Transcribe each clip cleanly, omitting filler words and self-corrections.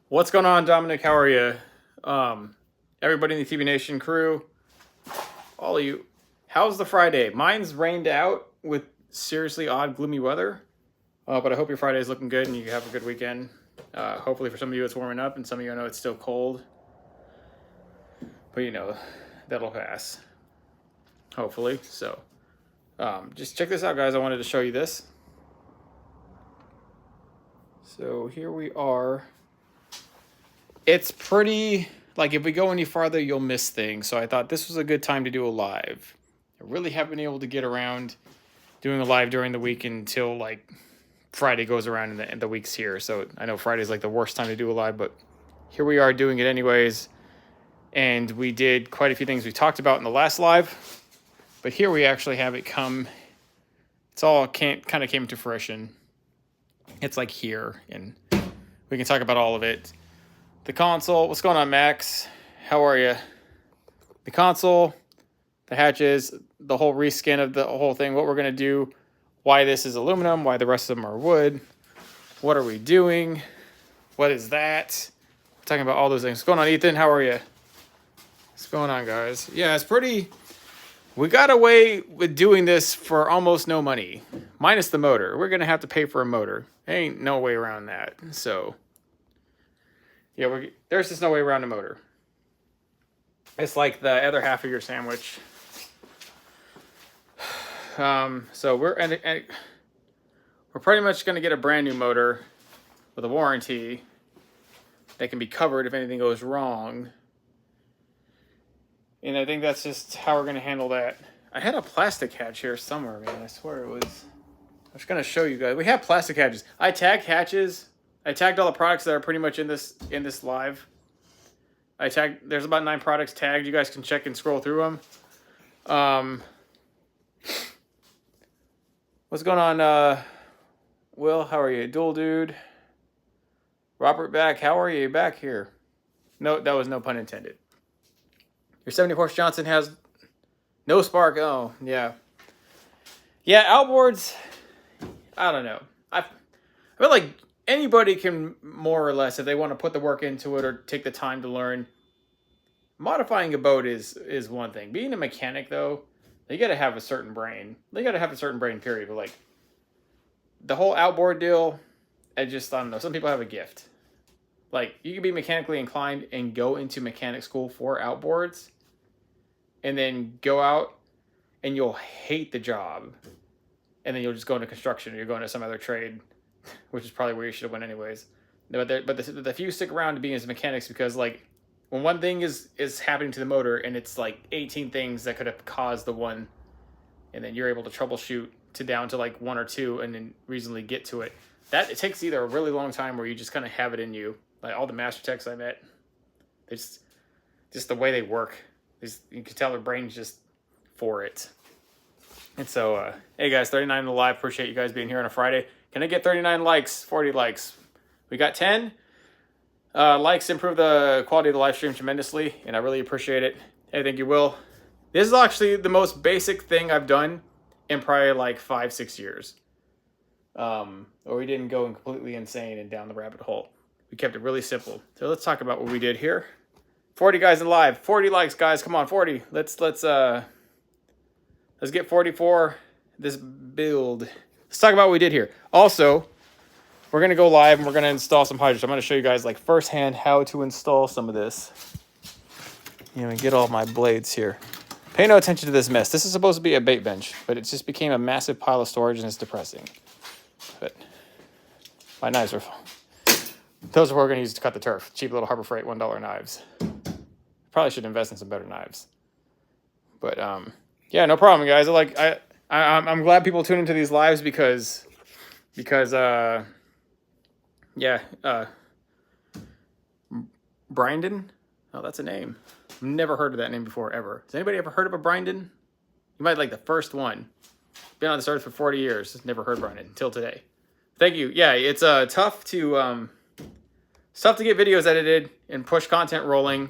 What's going on, Dominic? How are you? Everybody in the TBNation crew, all of you. How's the Friday? Mine's rained out with seriously odd, gloomy weather. But I hope your Friday is looking good and you have a good weekend. Hopefully for some of you it's warming up and some of you I know it's still cold. But you know, that'll pass. Hopefully. So, just check this out, guys. I wanted to show you this. So here we are. It's pretty, like if we go any farther, you'll miss things. So I thought this was a good time to do a live. I really haven't been able to get around doing a live during the week until like Friday goes around and the week's here. So I know Friday's like the worst time to do a live, but here we are doing it anyways. And we did quite a few things we talked about in the last live, but here we actually have it come. It's all kind of came to fruition. It's like here, and we can talk about all of it. The console, what's going on, Max? How are you? The console, the hatches, the whole reskin of the whole thing, what we're going to do, why this is aluminum, why the rest of them are wood, what are we doing, what is that? We're talking about all those things. What's going on, Ethan? How are you? What's going on, guys? Yeah, it's pretty... We got away with doing this for almost no money, minus the motor. We're going to have to pay for a motor. There ain't no way around that, so... Yeah, there's just no way around a motor. It's like the other half of your sandwich. So we're pretty much going to get a brand new motor with a warranty that can be covered if anything goes wrong. And I think that's just how we're going to handle that. I had a plastic hatch here somewhere, man. I swear it was. I was going to show you guys. We have plastic hatches. I tagged hatches. I tagged all the products that are pretty much in this live. There's about 9 products tagged. You guys can check and scroll through them. What's going on, Will? How are you? Dual Dude. Robert back. How are you? Back here. No, that was no pun intended. Your 70 horse Johnson has no spark. Oh, yeah. Yeah, outboards, I don't know. I feel like anybody can more or less, if they want to put the work into it or take the time to learn. Modifying a boat is one thing. Being a mechanic, though, you got to have a certain brain. They got to have a certain brain, period. But, like, the whole outboard deal, I don't know. Some people have a gift. Like, you can be mechanically inclined and go into mechanic school for outboards and then go out and you'll hate the job. And then you'll just go into construction or you're going to some other trade, which is probably where you should have went anyways. But the few stick around to being as mechanics because, like, when one thing is happening to the motor and it's like 18 things that could have caused the one, and then you're able to troubleshoot down to like 1 or 2 and then reasonably get to it. That it takes either a really long time or you just kind of have it in you. Like all the master techs I met, it's just the way they work. You can tell their brain's just for it. And so, hey guys, 39 in the live. Appreciate you guys being here on a Friday. Can I get 39 likes, 40 likes? We got 10. Likes improve the quality of the live stream tremendously, and I really appreciate it. Hey, thank you, Will. This is actually the most basic thing I've done in probably like 5-6 years. Or we didn't go completely insane and down the rabbit hole. We kept it really simple. So let's talk about what we did here. 40 guys in live. 40 likes, guys. Come on, 40. Let's get 44 this build. Let's talk about what we did here. Also, we're going to go live and we're going to install some hydrants. I'm going to show you guys like firsthand how to install some of this. You know, and get all my blades here. Pay no attention to this mess. This is supposed to be a bait bench, but it just became a massive pile of storage and it's depressing. But my knives are full. Those are what we're going to use to cut the turf. Cheap little Harbor Freight $1 knives. Probably should invest in some better knives. But yeah, no problem, guys. I'm glad people tune into these lives because Brandon? Oh, that's a name. I've never heard of that name before, ever. Has anybody ever heard of a Brandon? You might like the first one. Been on this earth for 40 years. Never heard Brandon until today. Thank you. Yeah, it's tough to get videos edited and push content rolling.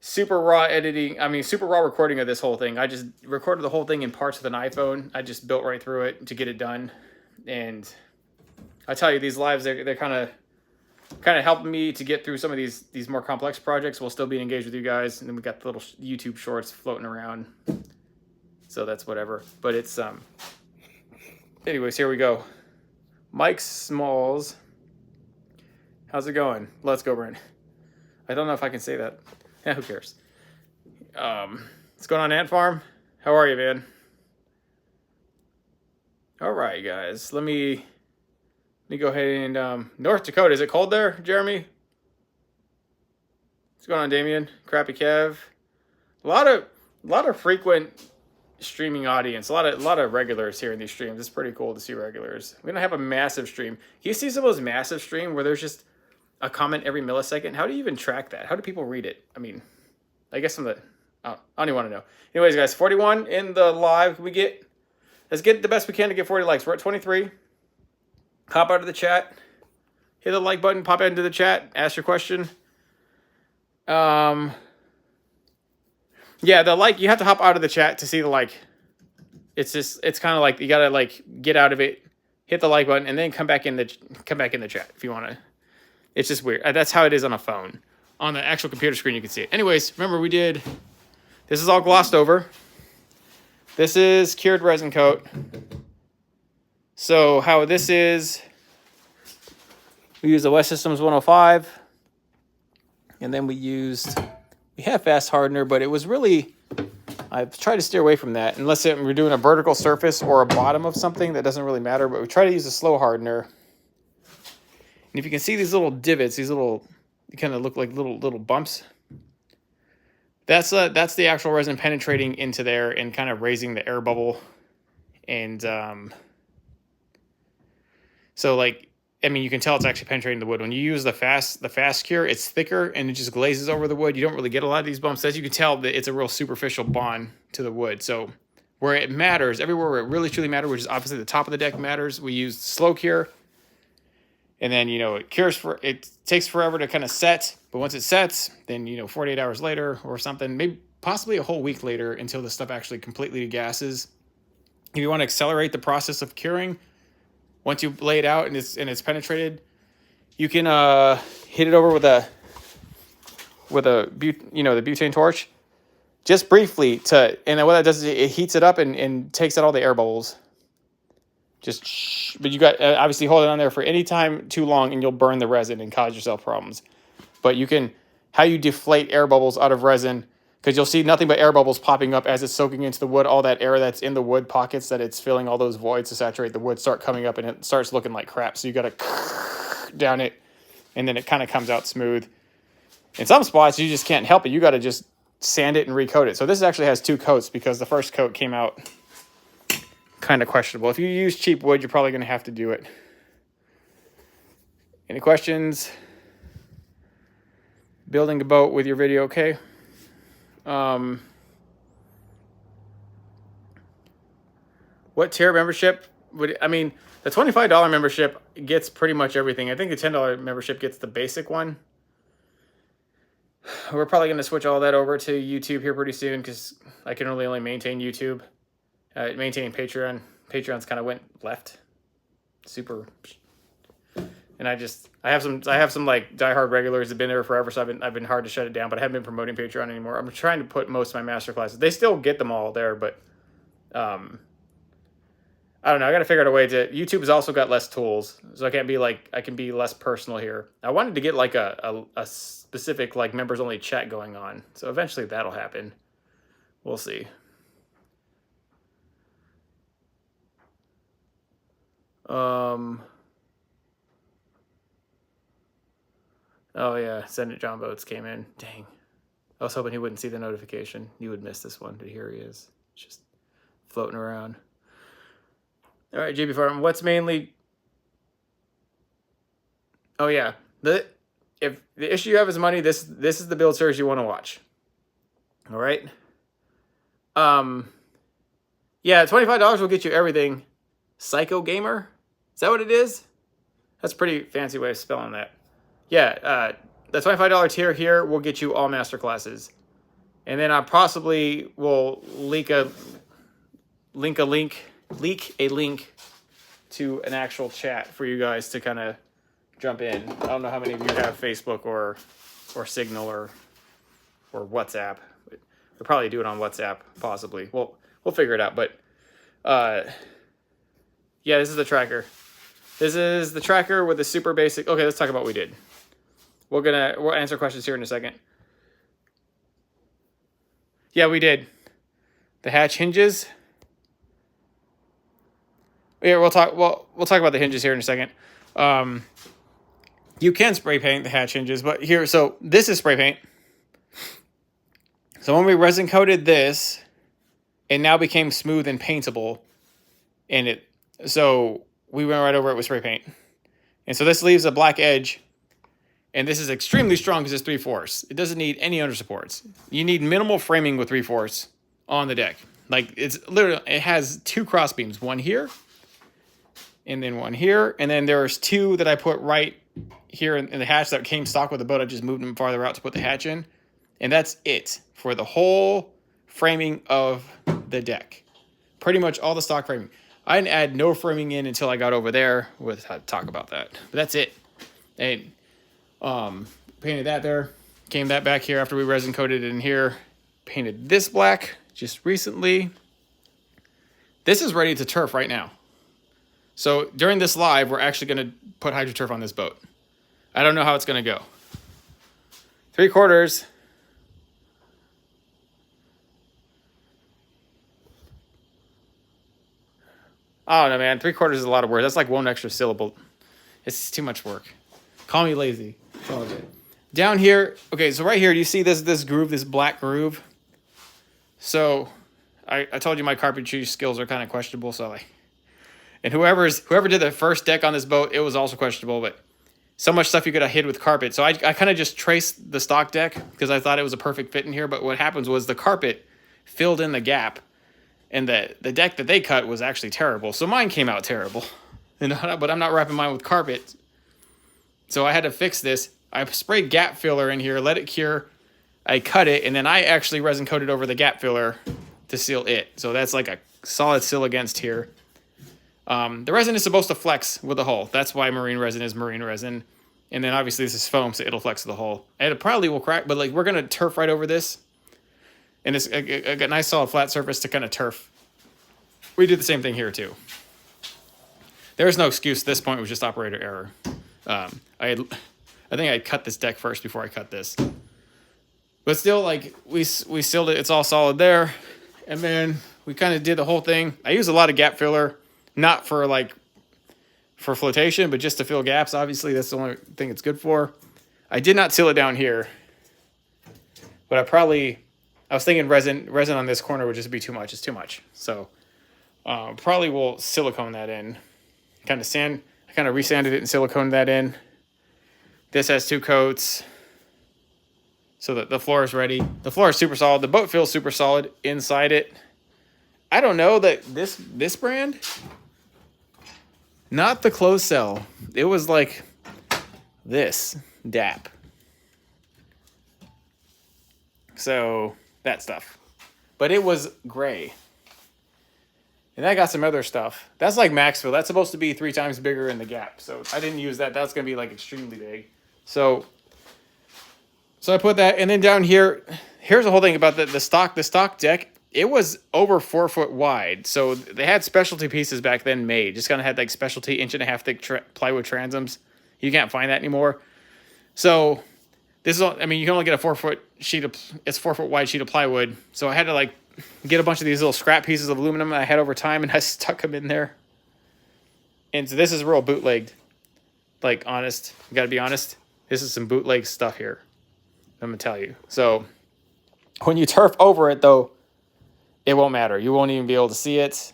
Super raw recording of this whole thing. I just recorded the whole thing in parts with an iPhone. I just built right through it to get it done. And I tell you, these lives, they're kind of kind of helping me to get through some of these more complex projects while still being engaged with you guys. And then we got the little YouTube shorts floating around. So that's whatever. But it's, anyways, here we go. Mike Smalls. How's it going? Let's go, Brent. I don't know if I can say that. Yeah, who cares? What's going on, Ant Farm? How are you, man? All right, guys. Let me go ahead and North Dakota. Is it cold there, Jeremy? What's going on, Damien? Crappy Kev. A lot of frequent streaming audience. A lot of regulars here in these streams. It's pretty cool to see regulars. We don't have a massive stream. You see some of those massive stream where there's just a comment every millisecond. How do you even track that? How do people read it? I mean, I guess I don't even want to know. Anyways, guys, 41 in the live. Let's get the best we can to get 40 likes. We're at 23. Hop out of the chat. Hit the like button. Pop into the chat. Ask your question. Yeah, the like, you have to hop out of the chat to see the like. It's kind of like you gotta like get out of it, hit the like button, and then come back in the chat if you want to. It's just weird. That's how it is on a phone. On the actual computer screen, you can see it. Anyways, remember this is all glossed over. This is cured resin coat. So how this is, we use the West Systems 105, and then we have fast hardener, but it was really, I've tried to steer away from that unless we're doing a vertical surface or a bottom of something. That doesn't really matter, but we try to use a slow hardener. And if you can see these little divots, they kind of look like little bumps. That's the actual resin penetrating into there and kind of raising the air bubble. And so like, I mean, you can tell it's actually penetrating the wood. When you use the fast cure, it's thicker and it just glazes over the wood. You don't really get a lot of these bumps. As you can tell, that it's a real superficial bond to the wood. So where it matters, everywhere where it really truly matters, which is obviously the top of the deck matters, we use slow cure. And then, it takes forever to kind of set. But once it sets, then, 48 hours later or something, maybe possibly a whole week later until the stuff actually completely degasses. If you want to accelerate the process of curing, once you lay it out and it's penetrated, you can hit it over with the butane torch, just briefly and then what that does is it heats it up and takes out all the air bubbles. But you got obviously hold it on there for any time too long and you'll burn the resin and cause yourself problems. But how you deflate air bubbles out of resin, because you'll see nothing but air bubbles popping up as it's soaking into the wood. All that air that's in the wood pockets that it's filling all those voids to saturate the wood start coming up and it starts looking like crap. So you got to down it and then it kind of comes out smooth. In some spots, you just can't help it. You got to just sand it and recoat it. So this actually has 2 coats because the first coat came out kind of questionable. If you use cheap wood, you're probably going to have to do it. Any questions? Building a boat with your video, okay? What tier membership the $25 membership gets pretty much everything. I think the $10 membership gets the basic one. We're probably going to switch all that over to YouTube here pretty soon because I can only maintain YouTube. Maintaining Patreon. Patreon's kind of went left. Super. And I have some like diehard regulars that have been there forever, so I've been hard to shut it down, but I haven't been promoting Patreon anymore. I'm trying to put most of my master classes. They still get them all there, but I don't know. I got to figure out a way to. YouTube has also got less tools, so I can be less personal here. I wanted to get like a specific like members only chat going on, so eventually that'll happen. We'll see. Oh yeah, Senate John Boats came in. Dang. I was hoping he wouldn't see the notification. You would miss this one, but here he is. Just floating around. All right, JB Farm, what's mainly... Oh yeah, if the issue you have is money, this is the build series you want to watch. All right? Yeah, $25 will get you everything. Psycho Gamer? Is that what it is? That's a pretty fancy way of spelling that. Yeah, the $25 tier here will get you all master classes. And then I possibly will leak a link to an actual chat for you guys to kind of jump in. I don't know how many of you have Facebook or Signal or WhatsApp. We'll probably do it on WhatsApp, possibly. We'll figure it out. But yeah, this is the tracker. This is the tracker with the super basic. Okay, let's talk about what we did. We'll answer questions here in a second. Yeah, we did. The hatch hinges. Yeah, we'll talk about the hinges here in a second. You can spray paint the hatch hinges, but here, so this is spray paint. So when we resin coated this, it now became smooth and paintable, so we went right over it with spray paint. And so this leaves a black edge, and this is extremely strong because it's 3/4. It doesn't need any under supports. You need minimal framing with 3/4 on the deck. Like, it's literally, it has 2 cross beams, one here and then one here, and then there's 2 that I put right here in the hatch that came stock with the boat. I just moved them farther out to put the hatch in, and that's it for the whole framing of the deck. Pretty much all the stock framing. I didn't add no framing in until I got over there. We'll talk about that, but that's it. And painted that there, came that back here after we resin coated it in here, painted this black just recently. This is ready to turf right now. So during this live, we're actually going to put HydroTurf on this boat. I don't know how it's going to go. 3/4. I don't know, man. 3/4 is a lot of work. That's like 1 extra syllable. It's too much work. Call me lazy. Down here, okay, so right here, do you see this groove, this black groove? So I told you my carpentry skills are kind of questionable, so and whoever did the first deck on this boat, it was also questionable, but so much stuff you could have hid with carpet. So I kind of just traced the stock deck because I thought it was a perfect fit in here, but what happens was the carpet filled in the gap, and the deck that they cut was actually terrible. So mine came out terrible, but I'm not wrapping mine with carpet. So I had to fix this. I sprayed gap filler in here, let it cure. I cut it, and then I actually resin coated over the gap filler to seal it. So that's like a solid seal against here. The resin is supposed to flex with the hull. That's why marine resin is marine resin. And then obviously this is foam, so it'll flex with the hull. And it probably will crack, but like we're going to turf right over this. And it's a nice solid flat surface to kind of turf. We did the same thing here too. There's no excuse at this point. It was just operator error. I think I cut this deck first before I cut this. But still, like, we sealed it. It's all solid there. And then we kind of did the whole thing. I used a lot of gap filler, not for flotation, but just to fill gaps. Obviously, that's the only thing it's good for. I did not seal it down here. But I was thinking resin on this corner would just be too much. It's too much. So probably will silicone that in. I kind of resanded it and siliconed that in. This has 2 coats. So that the floor is ready. The floor is super solid. The boat feels super solid inside it. I don't know that this brand, not the closed cell. It was like this DAP. So that stuff. But it was gray. And I got some other stuff. That's like Maxfill. That's supposed to be 3 times bigger in the gap. So I didn't use that. That's going to be like extremely big. So I put that. And then down here, here's the whole thing about the stock deck. It was over 4 foot wide. So they had specialty pieces back then made. Just kind of had like specialty 1.5 thick plywood transoms. You can't find that anymore. So this is all, I mean, you can only get a 4 foot sheet of, it's 4 foot wide sheet of plywood. So I had to like get a bunch of these little scrap pieces of aluminum that I had over time, and I stuck them in there. And so this is real bootlegged. Like, honest. You gotta be honest. This is some bootleg stuff here. I'm gonna tell you. So when you turf over it, though, it won't matter. You won't even be able to see it.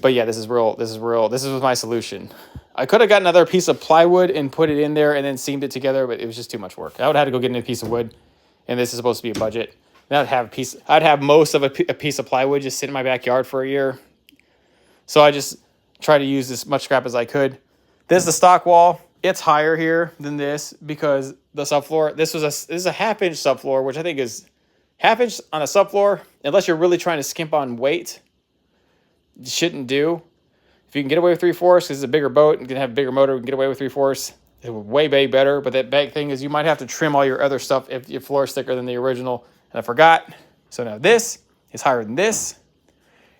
But yeah, this is real. This is my solution. I could have got another piece of plywood and put it in there and then seamed it together, but it was just too much work. I would have to go get a piece of wood, and this is supposed to be a budget. And I'd have most of a piece of plywood just sit in my backyard for a year. So I just try to use as much scrap as I could. This is the stock wall. It's higher here than this because the subfloor. This is a 1/2 inch subfloor, which I think is 1/2 inch on a subfloor. Unless you're really trying to skimp on weight, shouldn't do. If you can get away with 3/4, because it's a bigger boat and can have a bigger motor, we can get away with 3/4. It would way better, but that big thing is you might have to trim all your other stuff if your floor is thicker than the original. And I forgot. So now this is higher than this,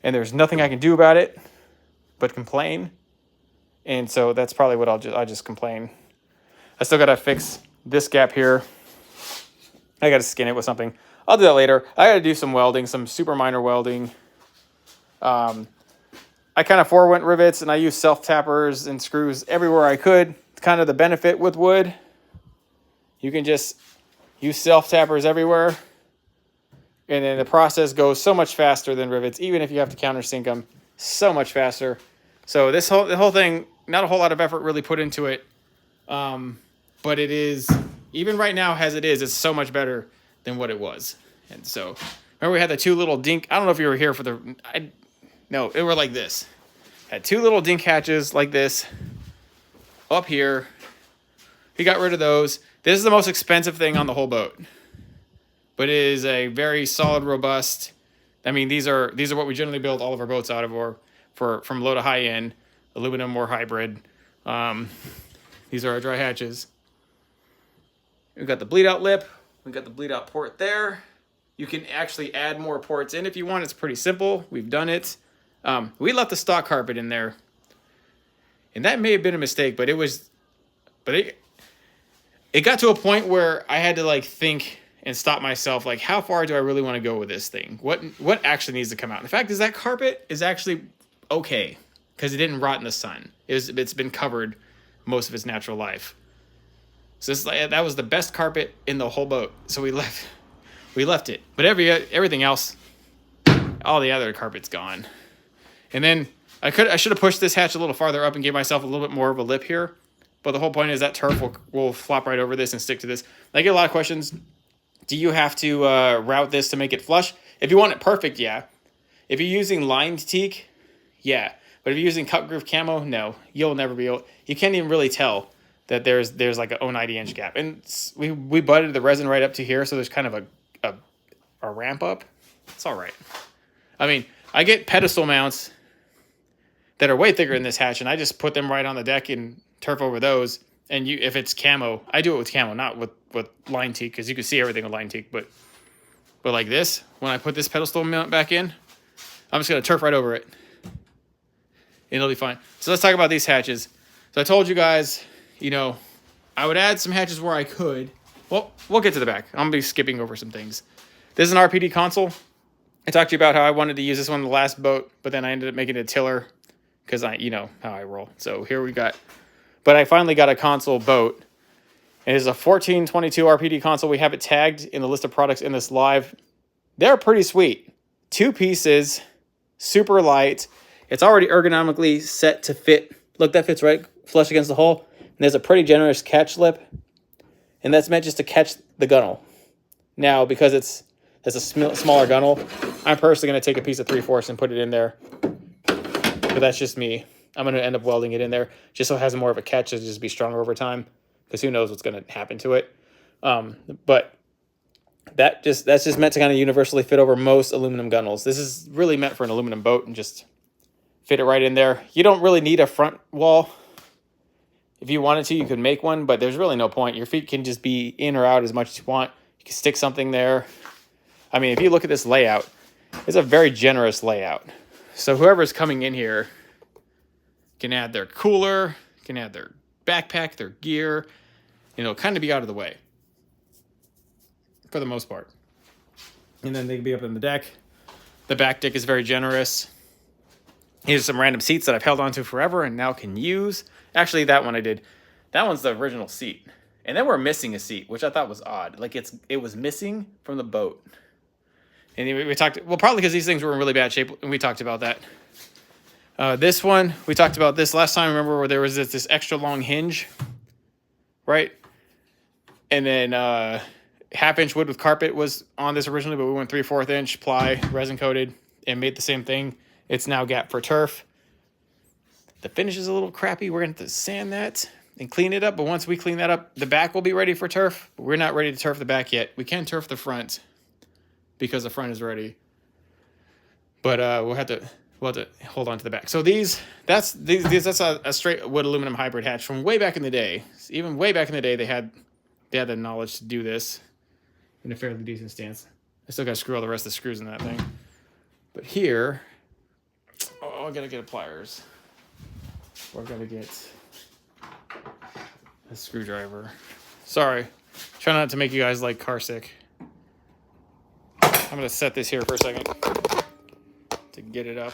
and there's nothing I can do about it but complain. And so that's probably what I'll just complain. I still gotta fix this gap here. I gotta skin it with something. I'll do that later. I gotta do some welding, some super minor welding. I kind of forwent rivets and I use self tappers and screws everywhere I could. It's kind of the benefit with wood. You can just use self tappers everywhere. And then the process goes so much faster than rivets, even if you have to countersink them, so much faster. So the whole thing, not a whole lot of effort really put into it. But it is, even right now as it is, it's so much better than what it was. And so, remember we had the two little dink, I don't know if you were here for no, it were like this. Had two little dink hatches like this up here. We got rid of those. This is the most expensive thing on the whole boat. But it is a very solid, robust. I mean, these are what we generally build all of our boats out of, or from low to high end, aluminum or hybrid. These are our dry hatches. We've got the bleed out lip. We've got the bleed out port there. You can actually add more ports in if you want. It's pretty simple. We've done it. We left the stock carpet in there, and that may have been a mistake, but it got to a point where I had to like think and stop myself, like, how far do I really want to go with this thing? What actually needs to come out? And the fact is that carpet is actually okay because it didn't rot in the sun. It's been covered most of its natural life. So that was the best carpet in the whole boat. So we left it. But everything else, all the other carpet's gone. And then I should have pushed this hatch a little farther up and gave myself a little bit more of a lip here. But the whole point is that turf will flop right over this and stick to this. I get a lot of questions. Do you have to route this to make it flush? If you want it perfect, yeah. If you're using lined teak, yeah. But if you're using cut groove camo, no. You'll never be able. You can't even really tell that there's like a 0.90 inch gap. And we butted the resin right up to here, so there's kind of a ramp up. It's all right. I mean, I get pedestal mounts that are way thicker than this hatch, and I just put them right on the deck and turf over those. And if it's camo, I do it with camo, not with line teak, because you can see everything with line teak. But like this, when I put this pedestal mount back in, I'm just going to turf right over it. And it'll be fine. So let's talk about these hatches. So I told you guys, I would add some hatches where I could. Well, we'll get to the back. I'm going to be skipping over some things. This is an RPD console. I talked to you about how I wanted to use this one in the last boat, but then I ended up making it a tiller because you know how I roll. So here we got, but I finally got a console boat. It is a 1422 RPD console. We have it tagged in the list of products in this live. They're pretty sweet. 2 pieces, super light. It's already ergonomically set to fit. Look, that fits right flush against the hull. And there's a pretty generous catch lip. And that's meant just to catch the gunnel. Now, because it's a smaller gunnel, I'm personally going to take a piece of 3/4 and put it in there. But that's just me. I'm going to end up welding it in there just so it has more of a catch to just be stronger over time. Because who knows what's going to happen to it. But that's just meant to kind of universally fit over most aluminum gunnels. This is really meant for an aluminum boat and just fit it right in there. You don't really need a front wall. If you wanted to, you could make one, but there's really no point. Your feet can just be in or out as much as you want. You can stick something there. I mean, if you look at this layout, it's a very generous layout. So whoever's coming in here can add their cooler, can add their backpack, their gear, kind of be out of the way for the most part. And then they can be up on the deck. The back deck is very generous. Here's some random seats that I've held onto forever and now can use. Actually, that one I did. That one's the original seat. And then we're missing a seat, which I thought was odd. Like it was missing from the boat. And we talked, well, probably because these things were in really bad shape, and we talked about that. This one, we talked about this last time. Remember where there was this extra long hinge, right? And then 1/2 inch wood with carpet was on this originally, but we went 3/4 inch ply, resin coated, and made the same thing. It's now gap for turf. The finish is a little crappy. We're going to have to sand that and clean it up. But once we clean that up, the back will be ready for turf. But we're not ready to turf the back yet. We can turf the front because the front is ready. But we'll have to We'll have to hold on to the back. So that's a straight wood aluminum hybrid hatch from way back in the day. Even way back in the day, they had the knowledge to do this in a fairly decent stance. I still got to screw all the rest of the screws in that thing. But here, oh, I gotta get a pliers. Or I gotta get a screwdriver. Sorry, try not to make you guys like car sick. I'm gonna set this here for a second to get it up.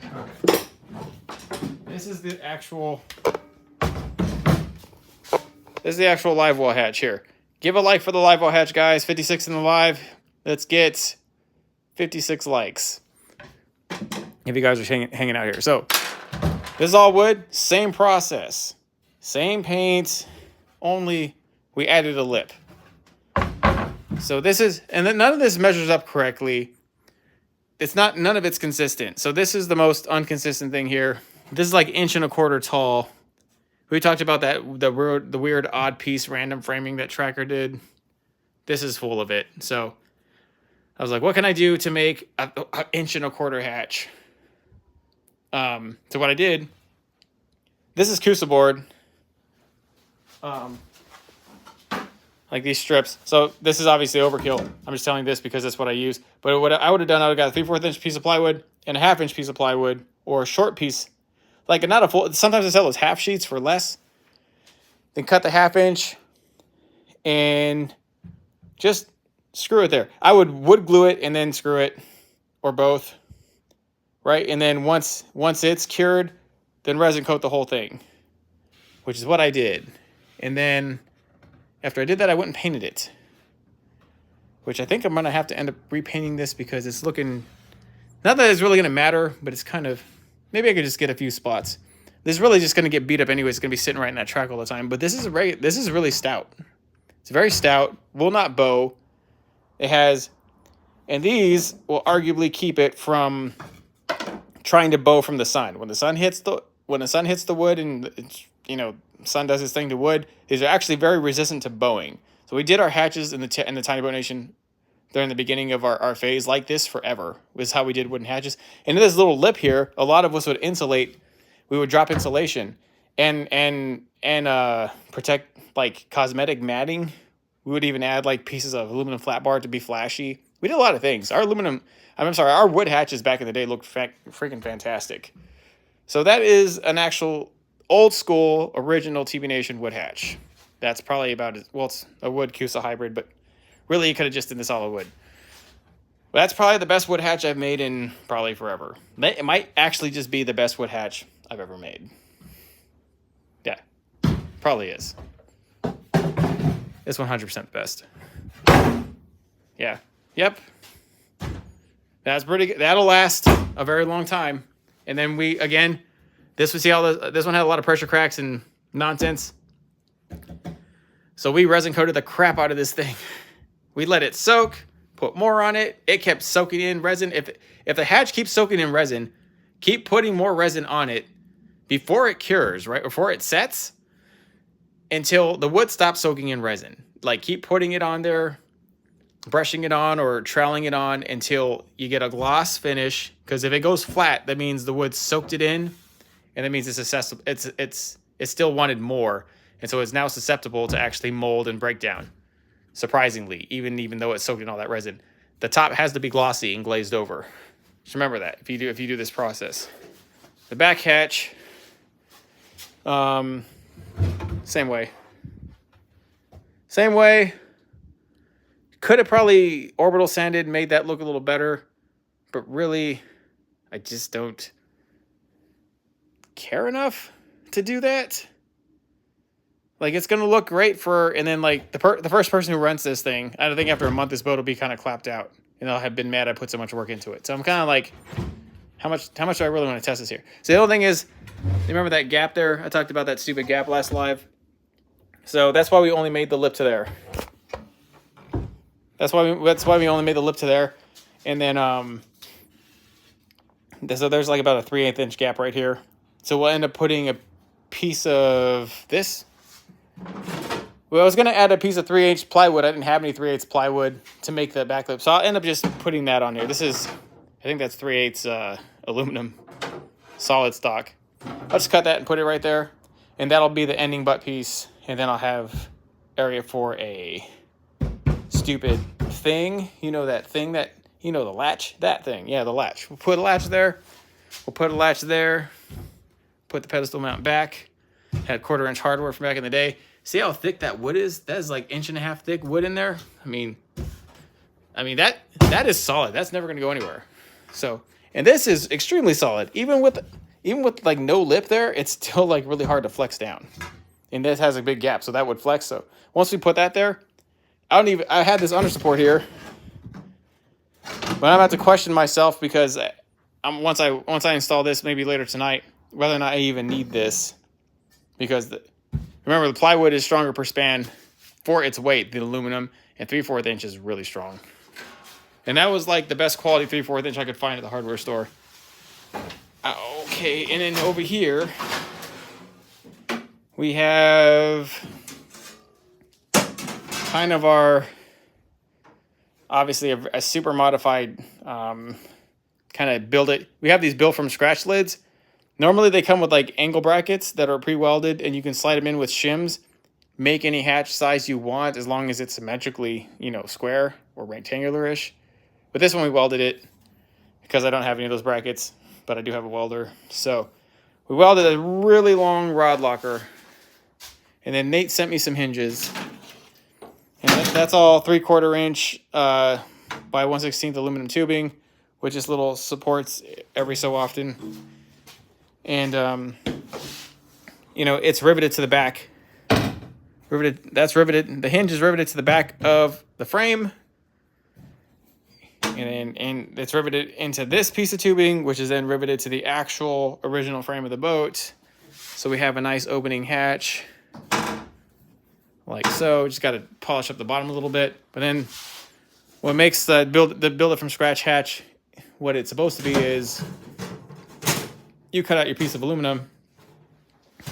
Okay. This is the actual live well hatch here. Give a like for the live well hatch, guys. 56 in the live. Let's get 56 likes. If you guys are hanging out here. So this is all wood, same process, same paint, only we added a lip. So this is, and then none of this measures up correctly. None of it's consistent. So this is the most inconsistent thing here. This is like 1.25 inches tall. We talked about that, the weird odd piece random framing that Tracker did. This is full of it. So I was like, what can I do to make an 1.25 inch hatch? So what I did, this is Kusa board. Like these strips. So this is obviously overkill. I'm just telling this because that's what I use. But what I would have done, I would have got a 3/4 inch piece of plywood and a 1/2 inch piece of plywood, or a short piece. Like not a full, sometimes I sell those half sheets for less. Then cut the 1/2 inch and just screw it there. I would glue it and then screw it, or both. Right? And then once it's cured, then resin coat the whole thing, which is what I did. And then after I did that, I went and painted it, which I think I'm going to have to end up repainting this because it's looking, not that it's really going to matter, but it's kind of, maybe I could just get a few spots. This is really just going to get beat up anyway. It's going to be sitting right in that track all the time. But this is really stout. It's very stout, will not bow. It has, and these will arguably keep it from trying to bow from the sun. When the sun hits the wood and it's, sun does its thing to wood, these are actually very resistant to bowing. So we did our hatches in the Tiny Boat Nation during the beginning of our phase like this forever. Was how we did wooden hatches. And in this little lip here, a lot of us would insulate. We would drop insulation and protect like cosmetic matting. We would even add like pieces of aluminum flat bar to be flashy. We did a lot of things. Our wood hatches back in the day looked freaking fantastic. So that is an actual old school original TBNation wood hatch. That's probably about as well. It's a wood Kusa hybrid, but really you could have just done this all wood. But that's probably the best wood hatch I've made in probably forever. It might actually just be the best wood hatch I've ever made. Yeah, probably is. It's 100% the best. Yeah. Yep. That's pretty good. That'll last a very long time. And then this one had a lot of pressure cracks and nonsense. So we resin coated the crap out of this thing. We let it soak, put more on it. It kept soaking in resin. If the hatch keeps soaking in resin, keep putting more resin on it before it cures, right? Before it sets, until the wood stops soaking in resin. Like keep putting it on there, brushing it on or troweling it on until you get a gloss finish. Because if it goes flat, that means the wood soaked it in, and that means it's accessible. It still wanted more, and so it's now susceptible to actually mold and break down. Surprisingly, even though it's soaked in all that resin, the top has to be glossy and glazed over. Just remember that if you do this process. The back hatch, same way. Could have probably orbital sanded, made that look a little better, but really, I just don't care enough to do that. Like, it's going to look great and then like the first person who rents this thing, I think after a month, this boat will be kind of clapped out and they'll have been mad I put so much work into it. So I'm kind of like, how much do I really want to test this here? So the other thing is, you remember that gap there? I talked about that stupid gap last live. So that's why we only made the lip to there. That's why we only made the lip to there. And then, so there's like about a 3/8 inch gap right here. So we'll end up putting a piece of this. Well, I was going to add a piece of 3/8 plywood. I didn't have any 3/8 plywood to make the back lip, so I'll end up just putting that on here. This is, I think that's 3/8 aluminum solid stock. I'll just cut that and put it right there, and that'll be the ending butt piece, and then I'll have area for a stupid thing. You know that thing that, you know, the latch? That thing. Yeah, the latch. We'll put a latch there. We'll put a latch there. Put the pedestal mount back. Had 1/4 inch hardware from back in the day. See how thick that wood is? That is like 1.5 inch thick wood in there. I mean that is solid. That's never gonna go anywhere. So, and this is extremely solid. Even with like no lip there, it's still like really hard to flex down. And this has a big gap, so that would flex. So once we put that there, I had this under support here, but I'm about to question myself because once I install this, maybe later tonight, whether or not I even need this, because remember, the plywood is stronger per span for its weight, the aluminum, and 3/4 inch is really strong. And that was like the best quality 3/4 inch I could find at the hardware store. Okay, and then over here, we have kind of our, obviously a super modified kind of build it. We have these built from scratch lids. Normally they come with like angle brackets that are pre-welded, and you can slide them in with shims. Make any hatch size you want as long as it's symmetrically, you know, square or rectangular-ish. But this one we welded it because I don't have any of those brackets, but I do have a welder. So we welded a really long rod locker, and then Nate sent me some hinges. And that's all 3/4 inch by 1/16 aluminum tubing, with just little supports every so often. And, you know, it's riveted to the back. That's riveted. The hinge is riveted to the back of the frame. And it's riveted into this piece of tubing, which is then riveted to the actual original frame of the boat. So we have a nice opening hatch, like so. Just got to polish up the bottom a little bit. But then what makes the build it from scratch hatch what it's supposed to be is you cut out your piece of aluminum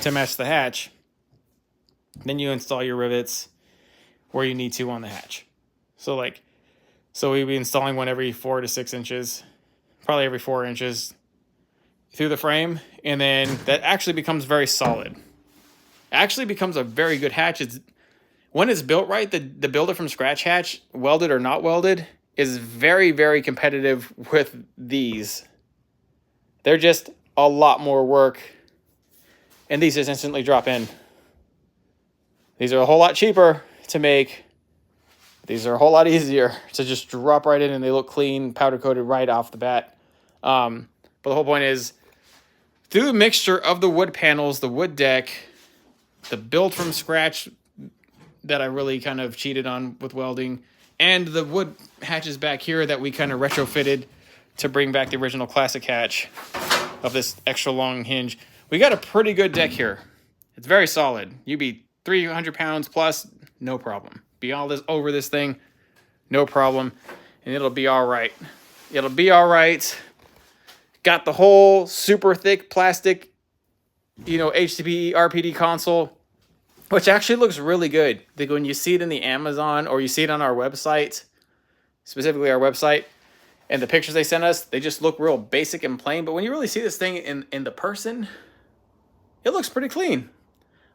to match the hatch. Then you install your rivets where you need to on the hatch. So we'd be installing one every 4 to 6 inches, probably every 4 inches through the frame. And then that actually becomes very solid. Actually becomes a very good hatch. When it's built right, the builder from scratch hatch, welded or not welded, is very, very competitive with these. They're just a lot more work, and these just instantly drop in. These are a whole lot cheaper to make. These are a whole lot easier to just drop right in, and they look clean, powder coated right off the bat. But the whole point is, through the mixture of the wood panels, the wood deck, the build from scratch that I really kind of cheated on with welding, and the wood hatches back here that we kind of retrofitted to bring back the original classic hatch of this extra long hinge, we got a pretty good deck here. It's very solid. You'd be 300 pounds plus, no problem. Be all this over this thing, no problem, and it'll be all right. It'll be all right. Got the whole super thick plastic, you know, HDPE RPD console, which actually looks really good. I think when you see it in the Amazon or you see it on our website, specifically our website, and the pictures they sent us, they just look real basic and plain. But when you really see this thing in the person, it looks pretty clean.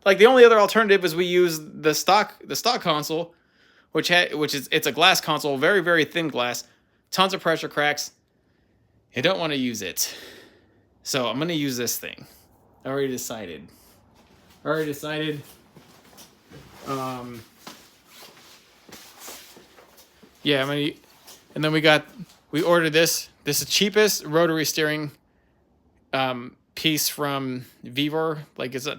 Like the only other alternative is we use the stock console, which is a glass console, very, very thin glass, tons of pressure cracks. I don't want to use it. So I'm going to use this thing. I already decided. Yeah, I'm going to, and then we ordered this. This is the cheapest rotary steering piece from Vevor. Like this is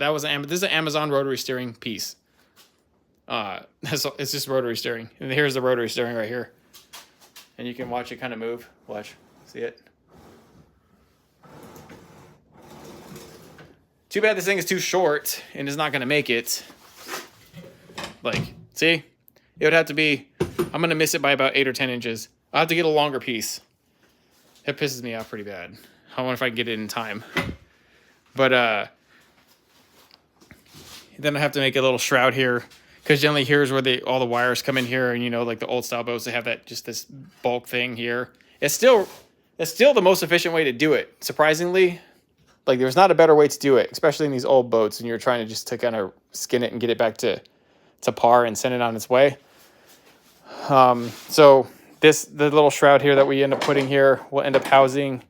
an Amazon rotary steering piece. It's just rotary steering. And here's the rotary steering right here. And you can watch it kind of move. Watch. See it? Too bad this thing is too short and is not going to make it. Like, see? It would have to be, I'm going to miss it by about 8 or 10 inches. I'll have to get a longer piece. That pisses me off pretty bad. I wonder if I can get it in time. But then I have to make a little shroud here. Because generally here's where all the wires come in here, and you know, like the old style boats, they have that just this bulk thing here. It's still the most efficient way to do it. Surprisingly, like there's not a better way to do it, especially in these old boats, and you're trying to just kind of skin it and get it back to par and send it on its way. So the little shroud here that we end up putting here will end up housing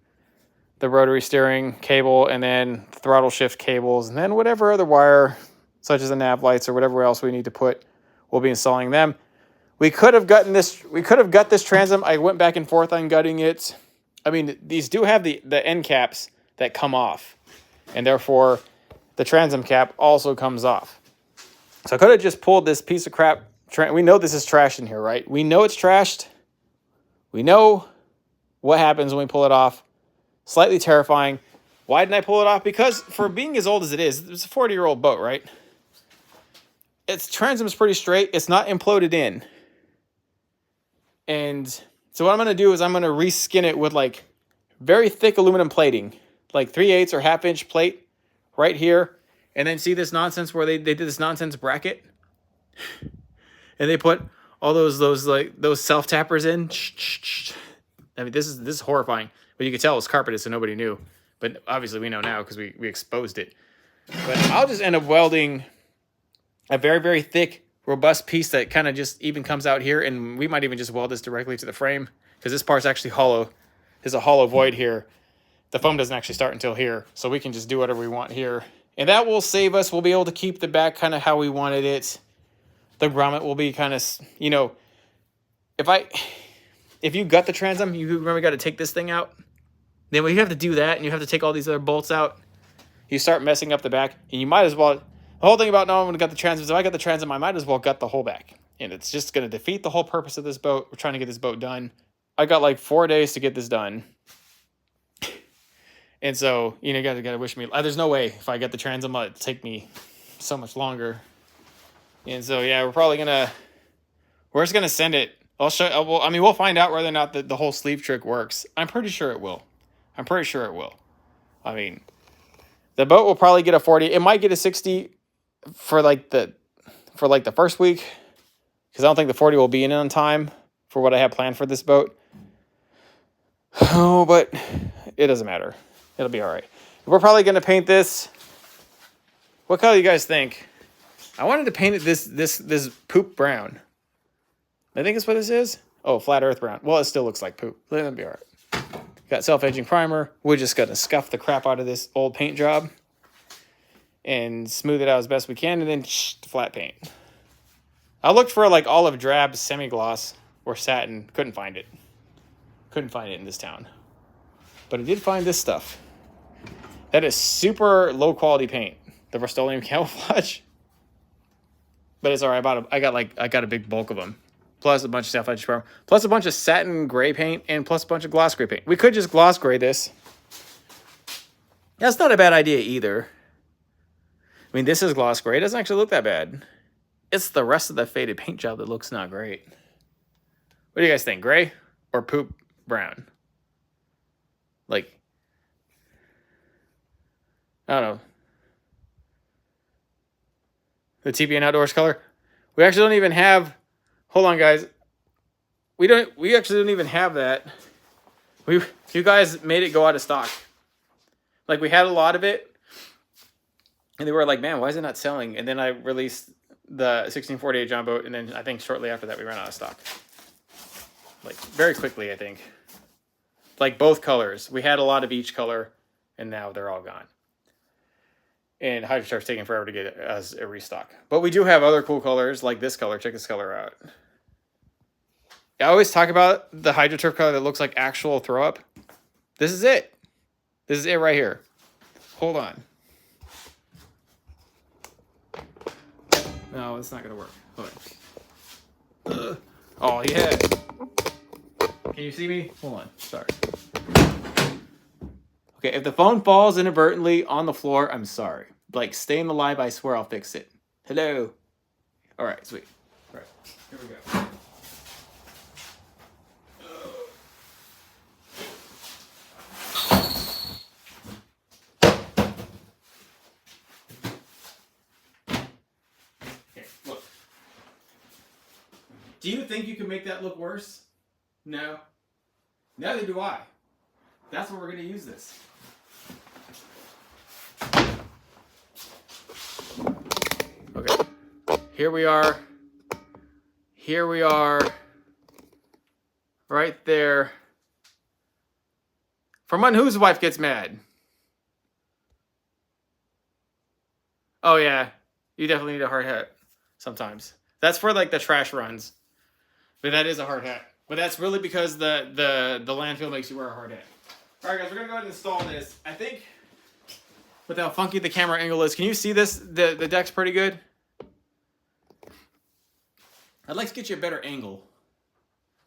the rotary steering cable, and then throttle shift cables, and then whatever other wire, such as the nav lights or whatever else we need to put, we'll be installing them. We could have got this transom. I went back and forth on gutting it. I mean, these do have the end caps that come off, and therefore the transom cap also comes off. So I could have just pulled this piece of crap. We know this is trash in here, right? We know it's trashed. We know what happens when we pull it off. Slightly terrifying. Why didn't I pull it off? Because for being as old as it is, it's a 40-year-old boat, right? Its transom is pretty straight. It's not imploded in. And so what I'm going to do is I'm going to reskin it with like very thick aluminum plating, like 3/8 or 1/2 inch plate right here. And then see this nonsense where they did this nonsense bracket, and they put all those self tappers in. I mean, this is horrifying. But you could tell it was carpeted, so nobody knew. But obviously we know now because we exposed it. But I'll just end up welding a very, very thick, robust piece that kind of just even comes out here, and we might even just weld this directly to the frame because this part's actually hollow. There's a hollow void here. The foam doesn't actually start until here, so we can just do whatever we want here. And that will save us. We'll be able to keep the back kind of how we wanted it. The grommet will be kind of, you know, if you gut the transom, you remember got to take this thing out. Then when you have to do that and you have to take all these other bolts out, you start messing up the back, and you might as well, the whole thing about no one got the transom, if I got the transom, I might as well gut the whole back. And it's just going to defeat the whole purpose of this boat. We're trying to get this boat done. I got like 4 days to get this done. And so, you know, you gotta wish me, there's no way if I get the transom, it'll take me so much longer. And so, yeah, we're just gonna send it. We'll find out whether or not the whole sleeve trick works. I'm pretty sure it will. I mean, the boat will probably get a 40. It might get a 60 for like the first week, because I don't think the 40 will be in on time for what I have planned for this boat. Oh, but it doesn't matter. It'll be all right. We're probably going to paint this. What color do you guys think? I wanted to paint it this poop brown. I think that's what this is. Oh, flat earth brown. Well, it still looks like poop. It'll be all right. Got self-edging primer. We're just going to scuff the crap out of this old paint job and smooth it out as best we can, and then flat paint. I looked for like olive drab semi-gloss or satin. Couldn't find it. Couldn't find it in this town. But I did find this stuff. That is super low quality paint. The Rust-Oleum camouflage. But it's all right. I got a big bulk of them. Plus a bunch of self-edging primer. Plus a bunch of satin gray paint. And plus a bunch of gloss gray paint. We could just gloss gray this. That's not a bad idea either. I mean, this is gloss gray. It doesn't actually look that bad. It's the rest of the faded paint job that looks not great. What do you guys think? Gray or poop brown? Like, I don't know. The TBN Outdoors color. We actually don't even have. Hold on, guys. We actually don't even have that. You guys made it go out of stock. Like, we had a lot of it, and they were like, "Man, why is it not selling?" And then I released the 1648 John boat, and then I think shortly after that we ran out of stock. Like, very quickly, I think. Like, both colors. We had a lot of each color, and now they're all gone. And HydroTurf's taking forever to get it as a restock. But we do have other cool colors, like this color. Check this color out. I always talk about the HydroTurf color that looks like actual throw up. This is it. This is it right here. Hold on. No, it's not going to work. Hold on. Oh, yeah. Can you see me? Hold on. Sorry. Okay, if the phone falls inadvertently on the floor, I'm sorry. Like, stay in the live, I swear I'll fix it. Hello. All right, sweet. All right, here we go. Okay, look. Do you think you can make that look worse? No. Neither do I. That's where we're going to use this. Okay. Here we are. Here we are. Right there. From one whose wife gets mad. Oh yeah. You definitely need a hard hat sometimes. That's for like the trash runs. But that is a hard hat. But that's really because the landfill makes you wear a hard hat. Alright guys, we're gonna go ahead and install this. I think with how funky the camera angle is, can you see this? The deck's pretty good. I'd like to get you a better angle.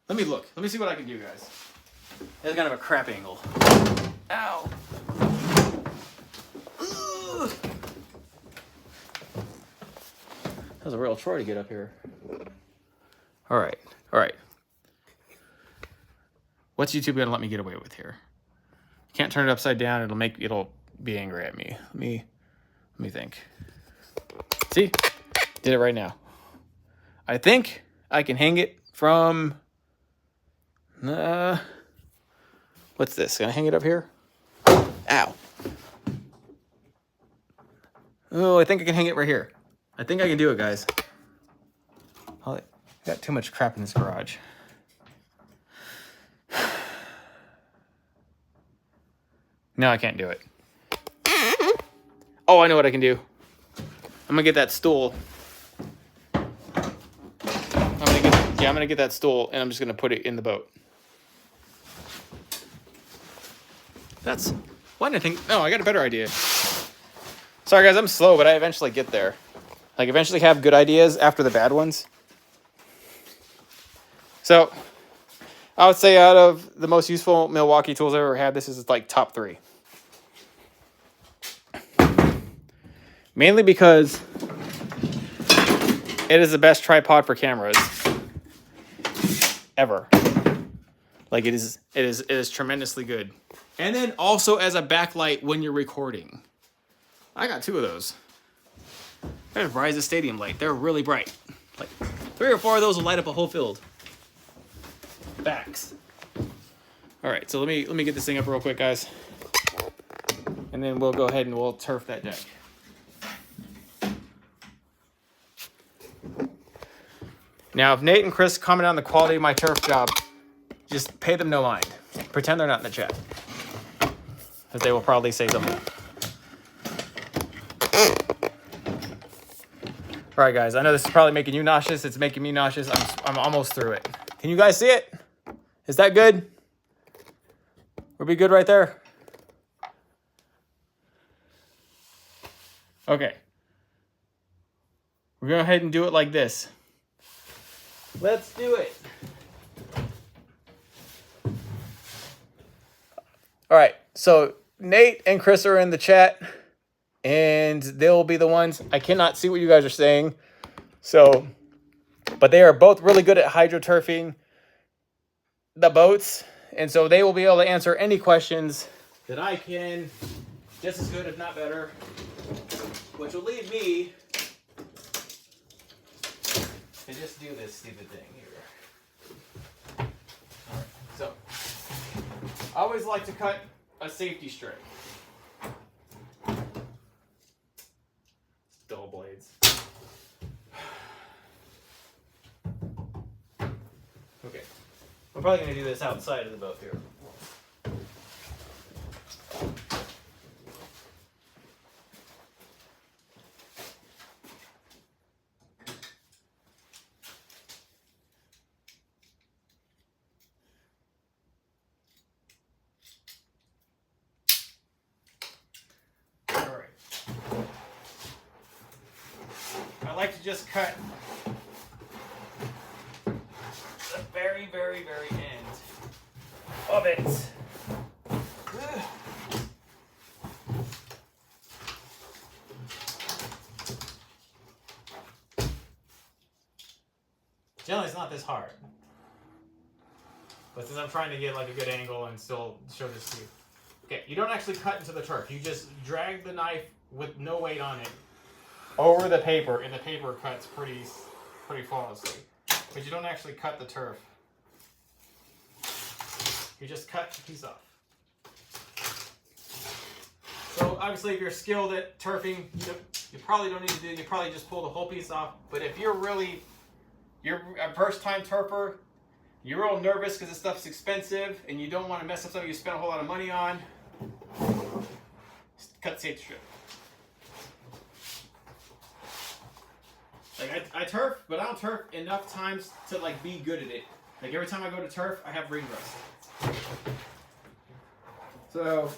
Let me look. Let me see what I can do, guys. That's kind of a crap angle. Ow. Ugh. That was a real chore to get up here. All right. All right. What's YouTube gonna let me get away with here? Can't turn it upside down. It'll be angry at me. Let me think. See? Did it right now. I think I can hang it from what's this? Gonna hang it up here? Ow. Oh, I think I can hang it right here. I think I can do it, guys. I got too much crap in this garage. No, I can't do it. Oh, I know what I can do. I'm gonna get that stool. I'm gonna get that stool and I'm just gonna put it in the boat. That's one I think. No, I got a better idea. Sorry guys, I'm slow, but I eventually get there. Like eventually have good ideas after the bad ones. So I would say out of the most useful Milwaukee tools I've ever had, this is like top 3. Mainly because it is the best tripod for cameras ever. Like it is tremendously good. And then also as a backlight when you're recording. I got 2 of those. There's Verizon Stadium light. They're really bright. Like 3 or 4 of those will light up a whole field. Facts. All right, so let me get this thing up real quick, guys. And then we'll go ahead and we'll turf that deck. Now, if Nate and Chris comment on the quality of my turf job, just pay them no mind. Pretend they're not in the chat. Because they will probably say something. All right, guys. I know this is probably making you nauseous. It's making me nauseous. I'm almost through it. Can you guys see it? Is that good? We'll be good right there. Okay. We're going to go ahead and do it like this. Let's do it. All right. So Nate and Chris are in the chat. And they'll be the ones. I cannot see what you guys are saying. So, but they are both really good at hydroturfing the boats. And so they will be able to answer any questions that I can. Just as good, if not better. Which will leave me to just do this stupid thing here. All right, so, I always like to cut a safety strip. Dull blades. Okay. I'm probably going to do this outside of the boat here. I like to just cut the very, very, very end of it. Generally, it's not this hard. But since I'm trying to get like a good angle and still show this to you. Okay, you don't actually cut into the turf. You just drag the knife with no weight on it over the paper, and the paper cuts pretty flawlessly. but you don't actually cut the turf. You just cut the piece off. So obviously if you're skilled at turfing, you probably don't need to do, you probably just pull the whole piece off. But if you're a first time turfer, you're real nervous because this stuff's expensive and you don't want to mess up something you spent a whole lot of money on, cut the safety strip. Like I turf, but I don't turf enough times to like be good at it. Like every time I go to turf, I have ring rust. So,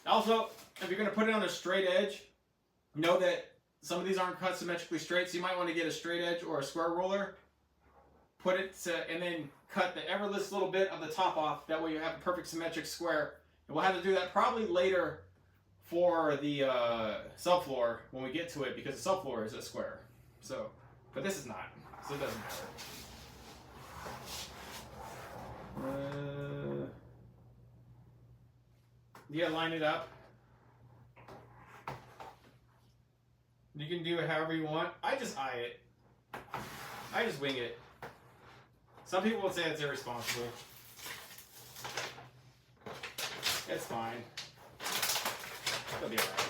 also, if you're going to put it on a straight edge, know that some of these aren't cut symmetrically straight, so you might want to get a straight edge or a square roller. Put it and then cut the everless little bit of the top off. That way you have a perfect symmetric square. And we'll have to do that probably later for the subfloor when we get to it, because the subfloor is a square. So, but this is not, so it doesn't matter. Yeah, line it up. You can do it however you want. I just eye it. I just wing it. Some people would say it's irresponsible. It's fine. It'll be alright.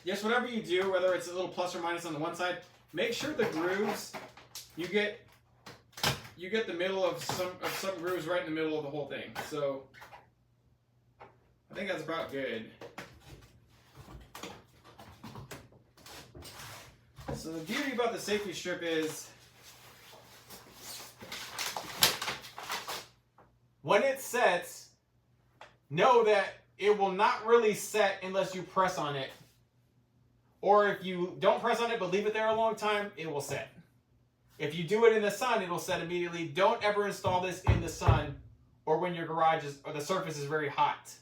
Yes, whatever you do, whether it's a little plus or minus on the one side, make sure the grooves, you get the middle of some grooves right in the middle of the whole thing. So I think that's about good. So the beauty about the safety strip is when it sets, know that it will not really set unless you press on it. Or if you don't press on it but leave it there a long time, it will set. If you do it in the sun, it'll set immediately. Don't ever install this in the sun or when your garage is, or the surface is very hot.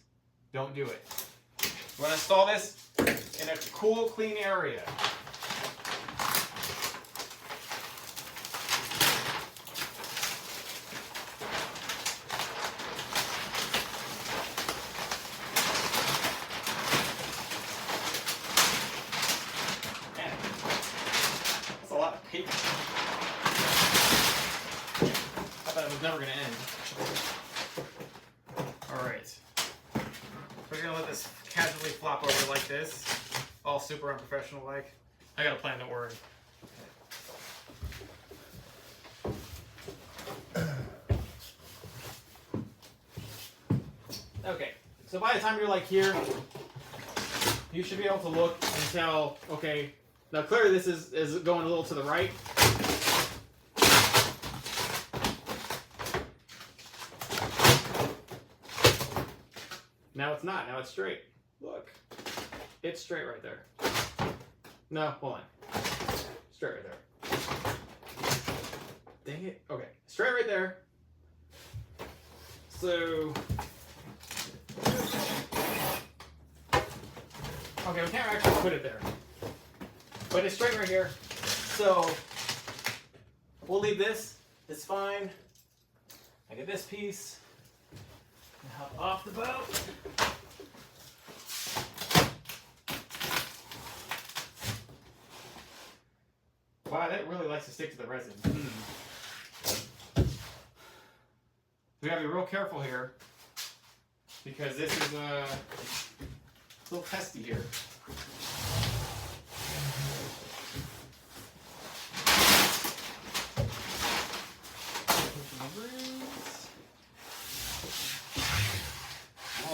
Don't do it. You want to install this in a cool, clean area. Never going to end. Alright. We're going to let this casually flop over like this. All super unprofessional like. I got a plan, don't worry. Okay. So by the time you're like here, you should be able to look and tell, okay, now clearly this is going a little to the right. Now it's not. Now it's straight. Look. It's straight right there. No, hold on. Straight right there. Dang it. Okay. Straight right there. So... okay, we can't actually put it there. But it's straight right here. So... we'll leave this. It's fine. I get this piece. Hop off the boat. Wow, that really likes to stick to the resin. We gotta be real careful here because this is a little testy here.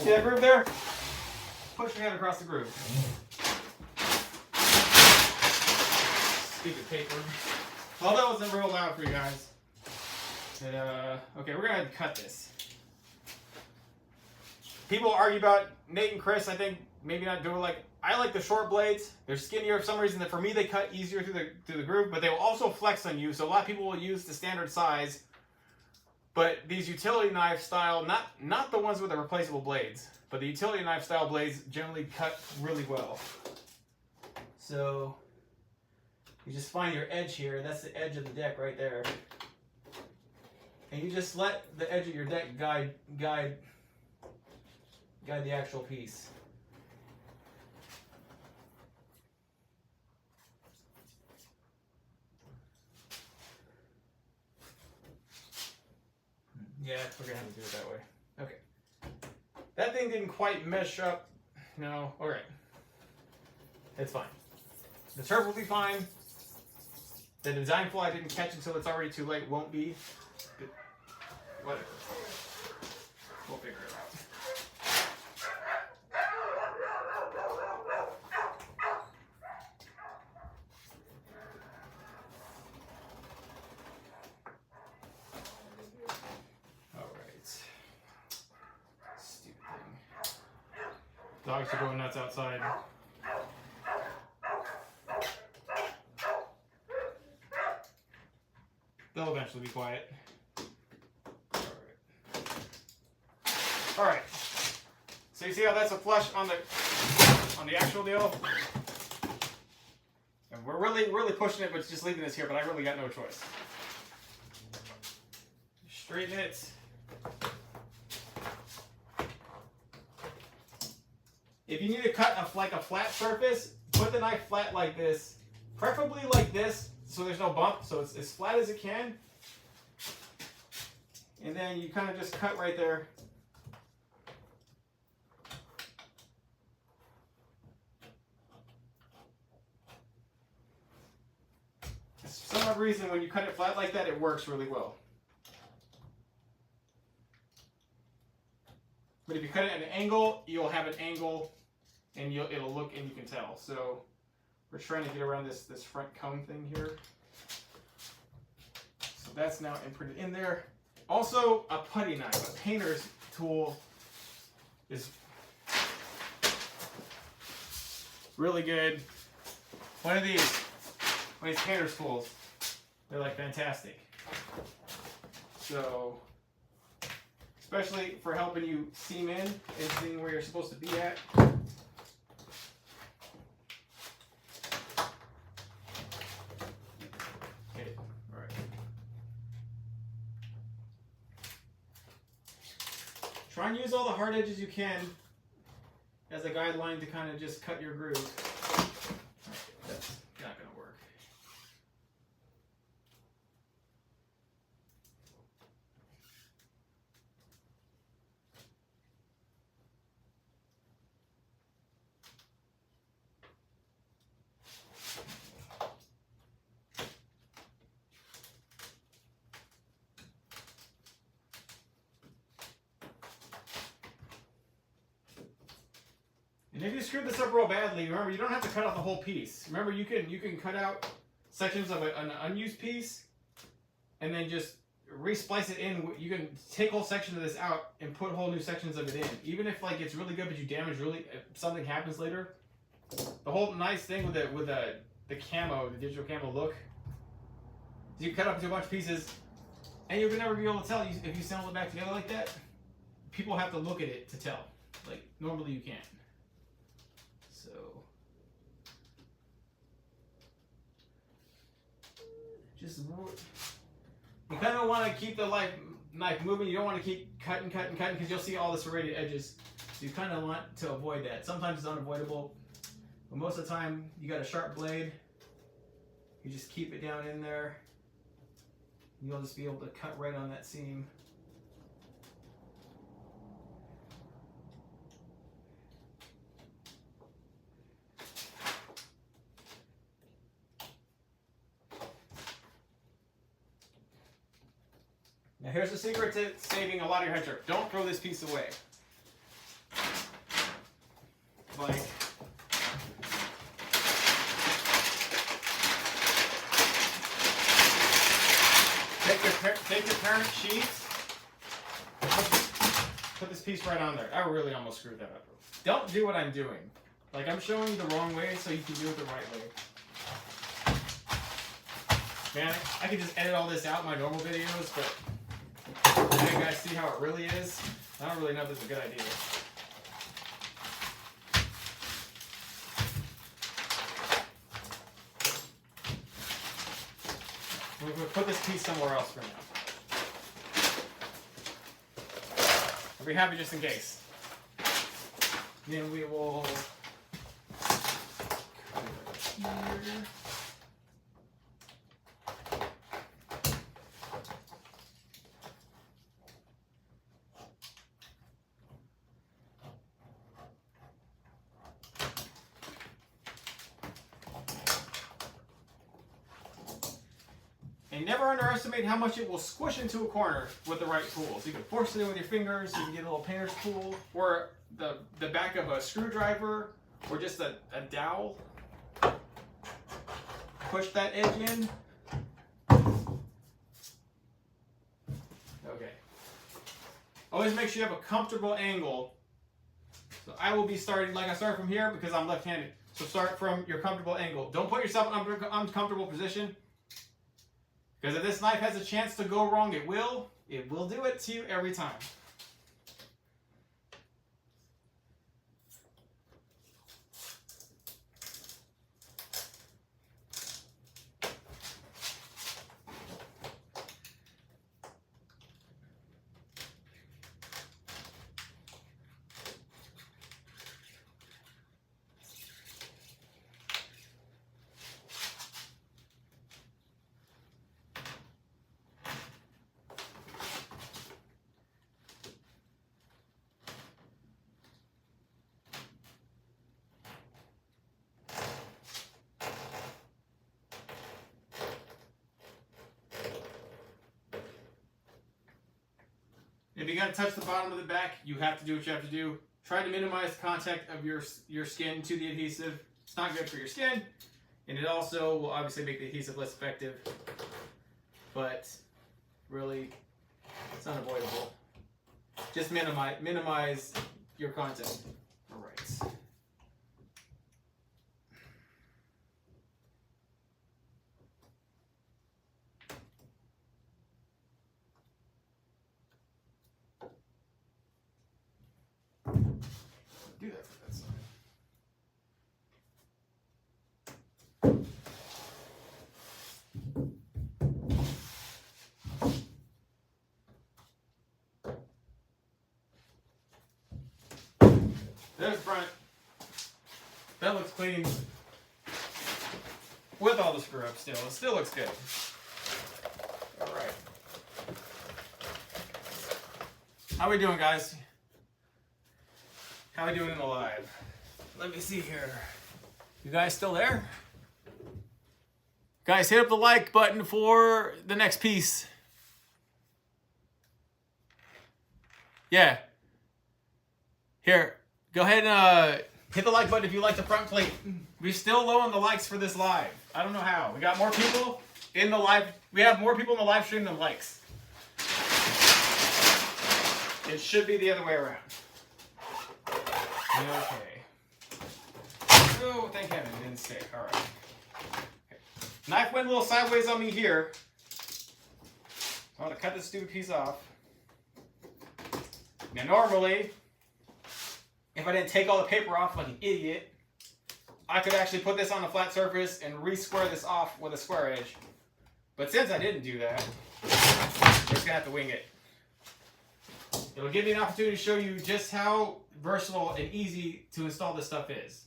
See that groove there? Push your hand across the groove. Stupid paper. Well, that wasn't real loud for you guys. And, okay, we're gonna cut this. People argue about Nate and Chris. I think maybe not do it like I like the short blades. They're skinnier for some reason. That for me they cut easier through the groove, but they will also flex on you. So a lot of people will use the standard size. But these utility knife style, not the ones with the replaceable blades, but the utility knife style blades generally cut really well. So you just find your edge here. That's the edge of the deck right there. And you just let the edge of your deck guide the actual piece. Yeah, we're gonna have to do it that way. Okay. That thing didn't quite mesh up. No, alright. It's fine. The turf will be fine. The design flaw I didn't catch until it's already too late won't be. But whatever. We'll figure it out. Dogs are going nuts outside. They'll eventually be quiet. Alright. So you see how that's a flush on the actual deal? And we're really pushing it, but just leaving this here, but I really got no choice. Straighten it. If you need to cut like a flat surface, put the knife flat like this, preferably like this, so there's no bump, so it's as flat as it can. And then you kind of just cut right there. For some odd reason, when you cut it flat like that, it works really well. But if you cut it at an angle, you'll have an angle, and it'll look, and you can tell. So we're trying to get around this front cone thing here. So that's now imprinted in there. Also, a putty knife, a painter's tool, is really good. One of these painter's tools, they're like fantastic. So, especially for helping you seam in and seeing where you're supposed to be at. Okay, all right. Try and use all the hard edges you can as a guideline to kind of just cut your groove. That's not going to work. And if you screw this up real badly, remember you don't have to cut out the whole piece. Remember you can cut out sections of an unused piece and then just re-splice it in. You can take whole section of this out and put whole new sections of it in. Even if like it's really good but you damage if something happens later. The whole nice thing with the camo, the digital camo look, is you can cut up into a bunch of pieces and you'll never be able to tell if you assemble it back together like that. People have to look at it to tell. Like normally you can't. So just you kind of want to keep the knife moving. You don't want to keep cutting because you'll see all the serrated edges. So you kind of want to avoid that. Sometimes it's unavoidable, but most of the time you got a sharp blade. You just keep it down in there. You'll just be able to cut right on that seam. Now here's the secret to saving a lot of your head sharp. Don't throw this piece away. Like, take your parent sheets, put this piece right on there. I really almost screwed that up. Don't do what I'm doing. Like I'm showing you the wrong way so you can do it the right way. Man, I could just edit all this out in my normal videos, but now you guys see how it really is. I don't really know if this is a good idea. We're going to put this piece somewhere else for now. we have it just in case. Then we will cut it right here. And never underestimate how much it will squish into a corner with the right tools. You can force it in with your fingers, you can get a little painter's tool, or the back of a screwdriver, or just a dowel. Push that edge in. Okay. Always make sure you have a comfortable angle. So I will be starting, like I start from here because I'm left-handed. So start from your comfortable angle. Don't put yourself in an uncomfortable position. Because if this knife has a chance to go wrong, it will do it to you every time. If you gotta touch the bottom of the back, you have to do what you have to do. Try to minimize contact of your skin to the adhesive. It's not good for your skin, and it also will obviously make the adhesive less effective. But really, it's unavoidable. Just minimize your contact. All right. Do that for that side. There's the front. That looks clean with all the screw ups still. It still looks good. All right. How we doing, guys? How are we doing in the live? Let me see here. You guys still there? Guys, hit up the like button for the next piece. Yeah. Here, go ahead and hit the like button if you like the front plate. We're still low on the likes for this live. I don't know how. We got more people in the live. We have more people in the live stream than likes. It should be the other way around. Okay. Oh, thank heaven it didn't stick. All right. Okay. Knife went a little sideways on me here. I want to cut this stupid piece off. Now, normally, if I didn't take all the paper off like an idiot, I could actually put this on a flat surface and re-square this off with a square edge. But since I didn't do that, we're just going to have to wing it. It'll give me an opportunity to show you just how versatile and easy to install this stuff is.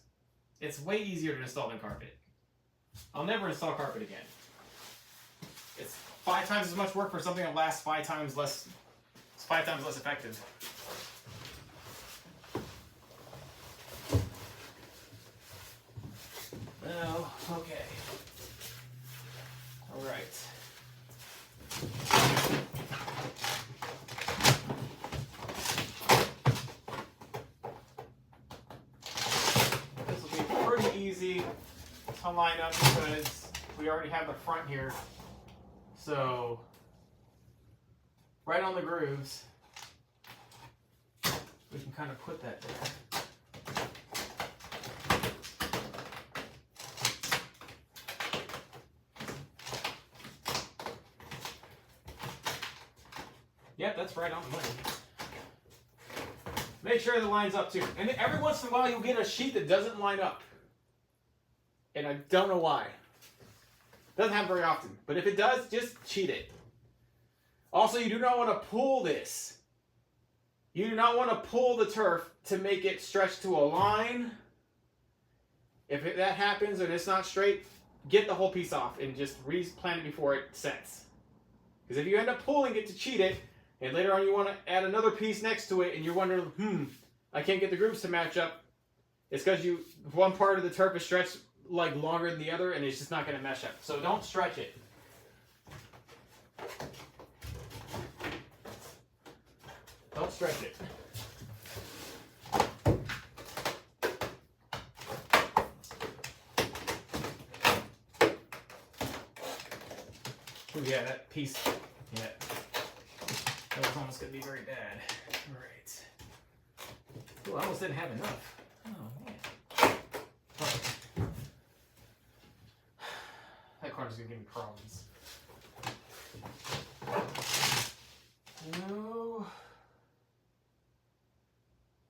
It's way easier to install than carpet. I'll never install carpet again. It's 5 times as much work for something that lasts 5 times less. It's 5 times less effective. Well, okay. All right. Easy to line up because we already have the front here. So right on the grooves, we can kind of put that there. Yep, that's right on the money. Make sure it lines up too. And every once in a while you'll get a sheet that doesn't line up. And I don't know why. Doesn't happen very often. But if it does, just cheat it. Also, you do not want to pull this. You do not want to pull the turf to make it stretch to a line. If that happens and it's not straight, get the whole piece off and just replant it before it sets. Because if you end up pulling it to cheat it, and later on you want to add another piece next to it and you're wondering, I can't get the grooves to match up, it's because one part of the turf is stretched like longer than the other and it's just not going to mesh up. So don't stretch it. Don't stretch it. Oh yeah, that piece, yeah, that was almost going to be very bad. All right. Oh, I almost didn't have enough. Oh, man. Oh. That corner's going to give me problems. No.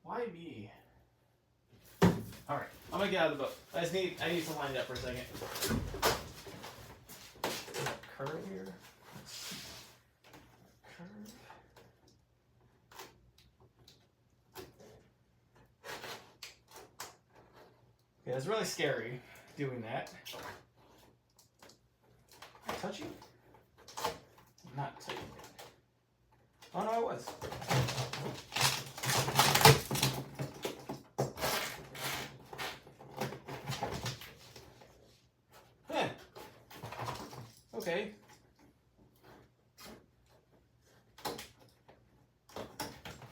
Why me? All right, I'm going to get out of the boat. I need to line it up for a second. Curve here. Curve. Yeah, it's really scary doing that. Am I touching? I'm not touching it. Oh no, I was. Yeah. Okay.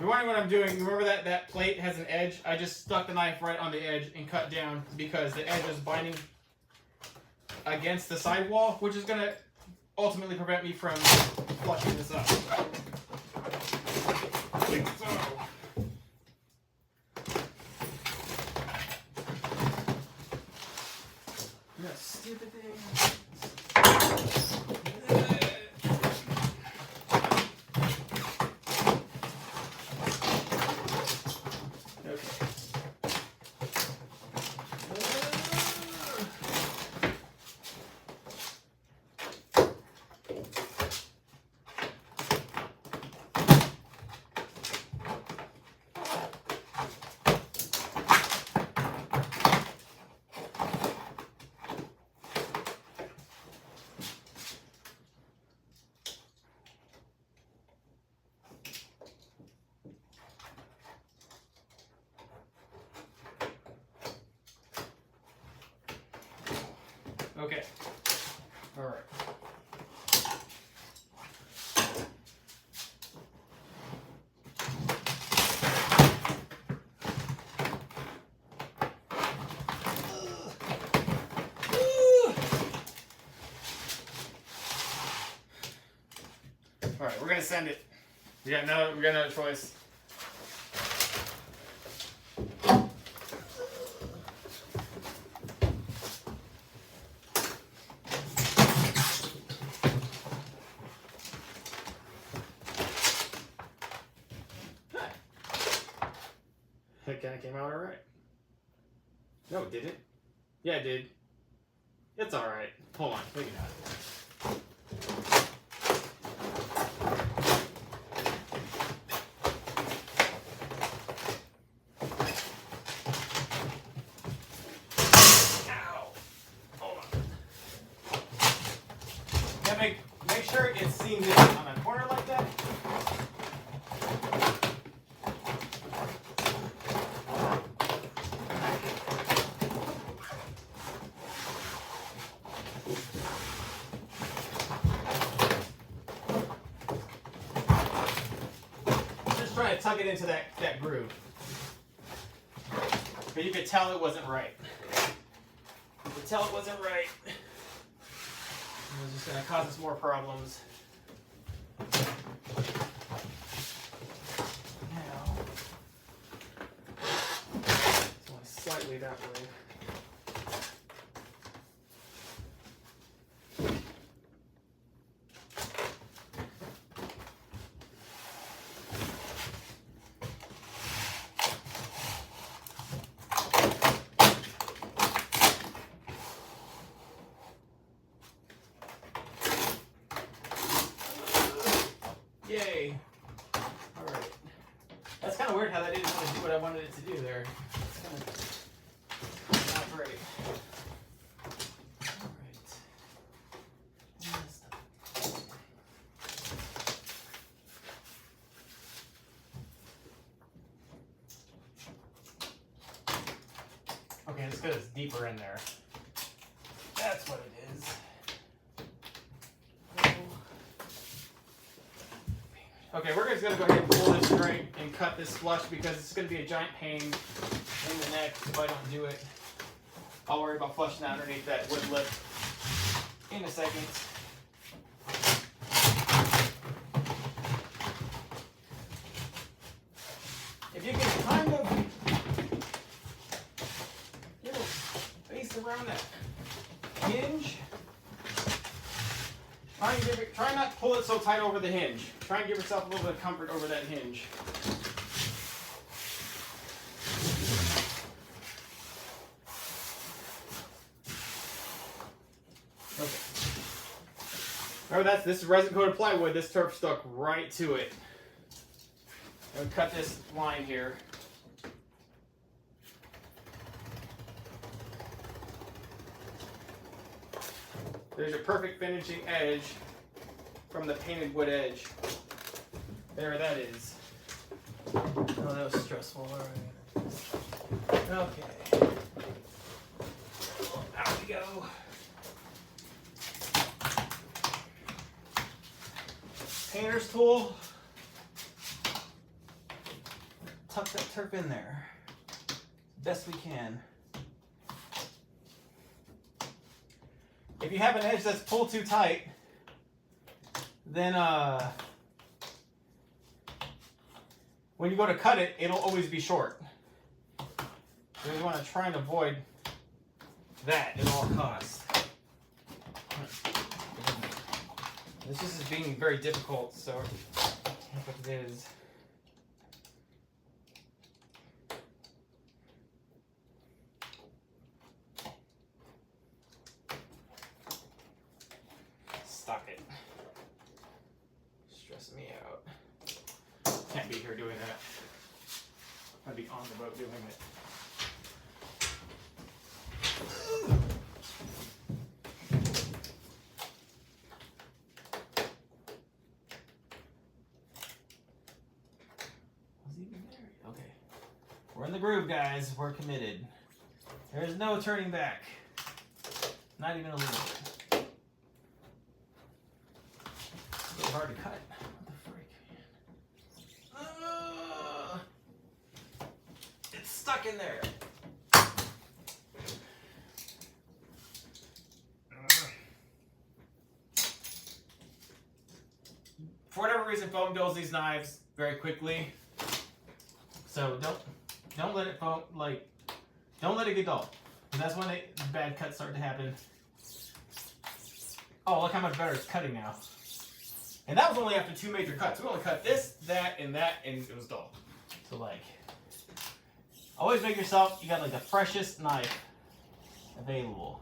You're wondering what I'm doing. Remember that plate has an edge? I just stuck the knife right on the edge and cut down because the edge was binding against the sidewall, which is going to ultimately prevent me from flushing this up. Like so. That stupid thing. Okay. All right. All right, we're gonna send it. We got another choice. It kind of came out all right. No, it didn't. Yeah, it did. It's all right. Hold on, maybe not. Ow! Hold on. Yeah, make sure it seams in on a corner like that. Trying to tuck it into that groove. But you could tell it wasn't right. You could tell it wasn't right. It was just going to cause us more problems. Now, it's only slightly that way. Yay. Alright. kind of weird how that didn't want to do what I wanted it to do there. It's kind of not great. Okay, it's because it's deeper in there. That's what it is. Okay, we're just going to go ahead and pull this straight and cut this flush because it's going to be a giant pain in the neck if I don't do it. I'll worry about flushing out underneath that wood lip in a second. If you can kind of get a base around that hinge, try not to pull it so tight over the hinge. Try and give yourself a little bit of comfort over that hinge. Okay. Remember this is resin coated plywood. This turf stuck right to it. I'm going to cut this line here. There's your perfect finishing edge from the painted wood edge. There that is. Oh, that was stressful. All right. Okay. Out we go. Painter's tool. Tuck that turf in there. Best we can. If you have an edge that's pulled too tight, then when you go to cut it, it'll always be short. So you want to try and avoid that at all costs. This is being very difficult, so what it is. Stop it. Stressing me out. Can't be here doing that. I'd be on the boat doing it. Okay. We're in the groove, guys. We're committed. There is no turning back. Not even a little bit. It's really hard to cut. What the freak? It's stuck in there. For whatever reason, foam dulls these knives very quickly. So don't let it foam, don't let it get dull. That's when the bad cuts start to happen. Oh, look how much better it's cutting now. And that was only after 2 major cuts. We only cut this, that, and it was dull. So always make yourself, you got the freshest knife available.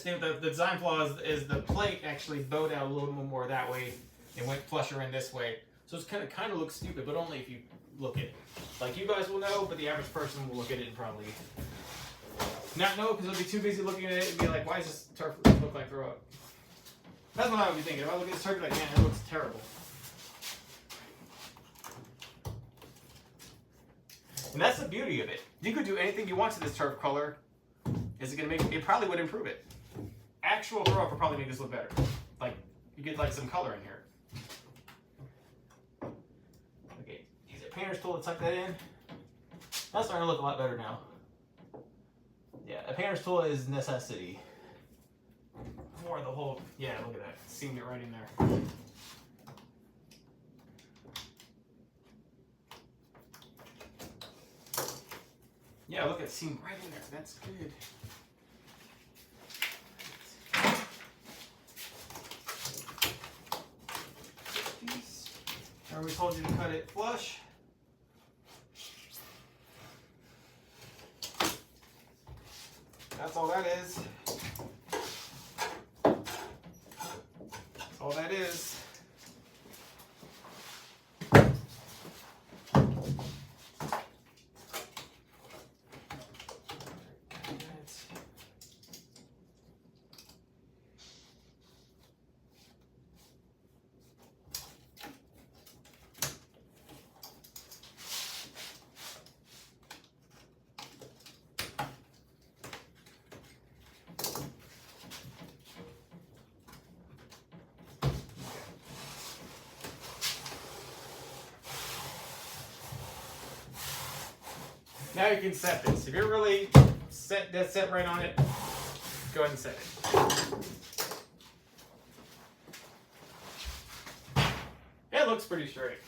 The design flaw is the plate actually bowed out a little bit more that way and went flusher in this way. So it's kind of looks stupid, but only if you look at it. You guys will know, but the average person will look at it and probably not know because they'll be too busy looking at it and be like, why does this turf look like throw up? That's what I would be thinking. If I look at this turf, I'd be like, man, it looks terrible. And that's the beauty of it. You could do anything you want to this turf color. Is it going to make it? Probably would improve it. actual throw up will probably make this look better. Like, you get like some color in here. Okay, use a painter's tool to tuck that in. That's starting to look a lot better now. Yeah, a painter's tool is necessity. For the whole, yeah, look at that. Seamed it right in there. Yeah, look at seam right in there. That's good. Remember we told you to cut it flush. That's all that is. That's all that is. Now you can set this. If you're really set right on it, go ahead and set it. It looks pretty straight.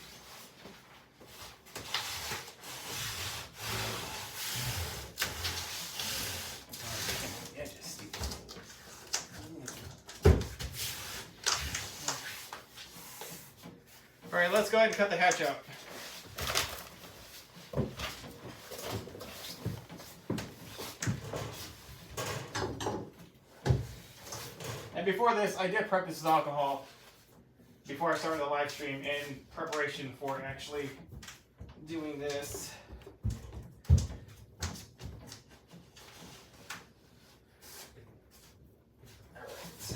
All right, let's go ahead and cut the hatch out. Before this, I did prep this with alcohol before I started the live stream in preparation for actually doing this. Alright.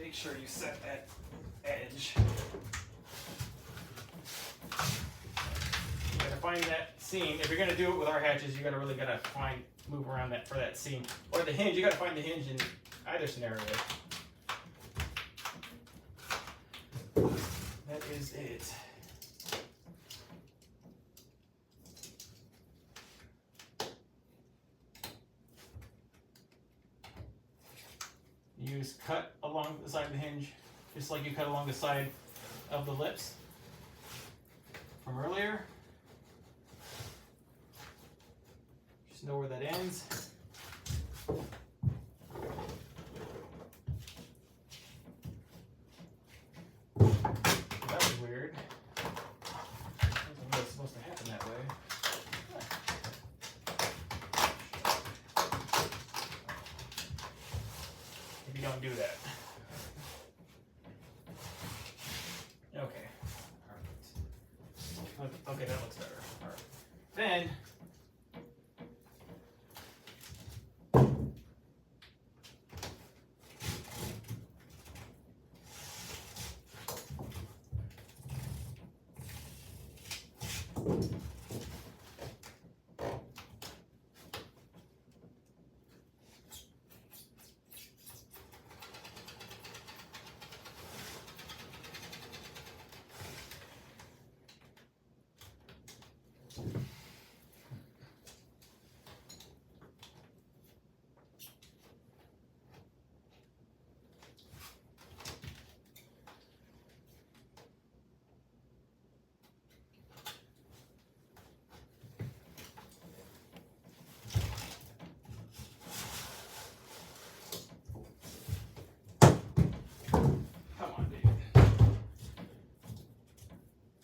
Make sure you set that edge. You gotta find that seam. If you're gonna do it with our hatches, you gotta really move around that for that seam. Or the hinge, you gotta find the hinge in either scenario. That is it. You just cut along the side of the hinge, just like you cut along the side of the lips from earlier. Just know where that ends. That was weird. I wasn't really supposed to happen that way. If you don't do that. Okay. All right. Okay, that looks better. All right. Then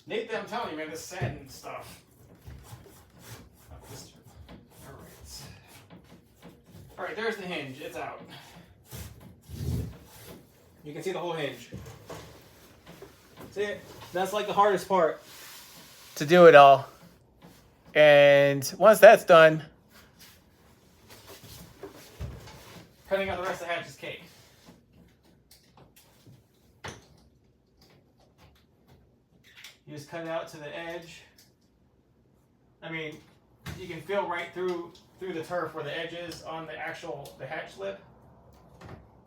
Nathan, I'm telling you, man, this sand and stuff. All right, there's the hinge. It's out. You can see the whole hinge. See it? That's like the hardest part to do it all. And once that's done, cutting out the rest of the hatch is cake. You just cut it out to the edge. I mean, you can feel right through the turf where the edge is on the hatch lip,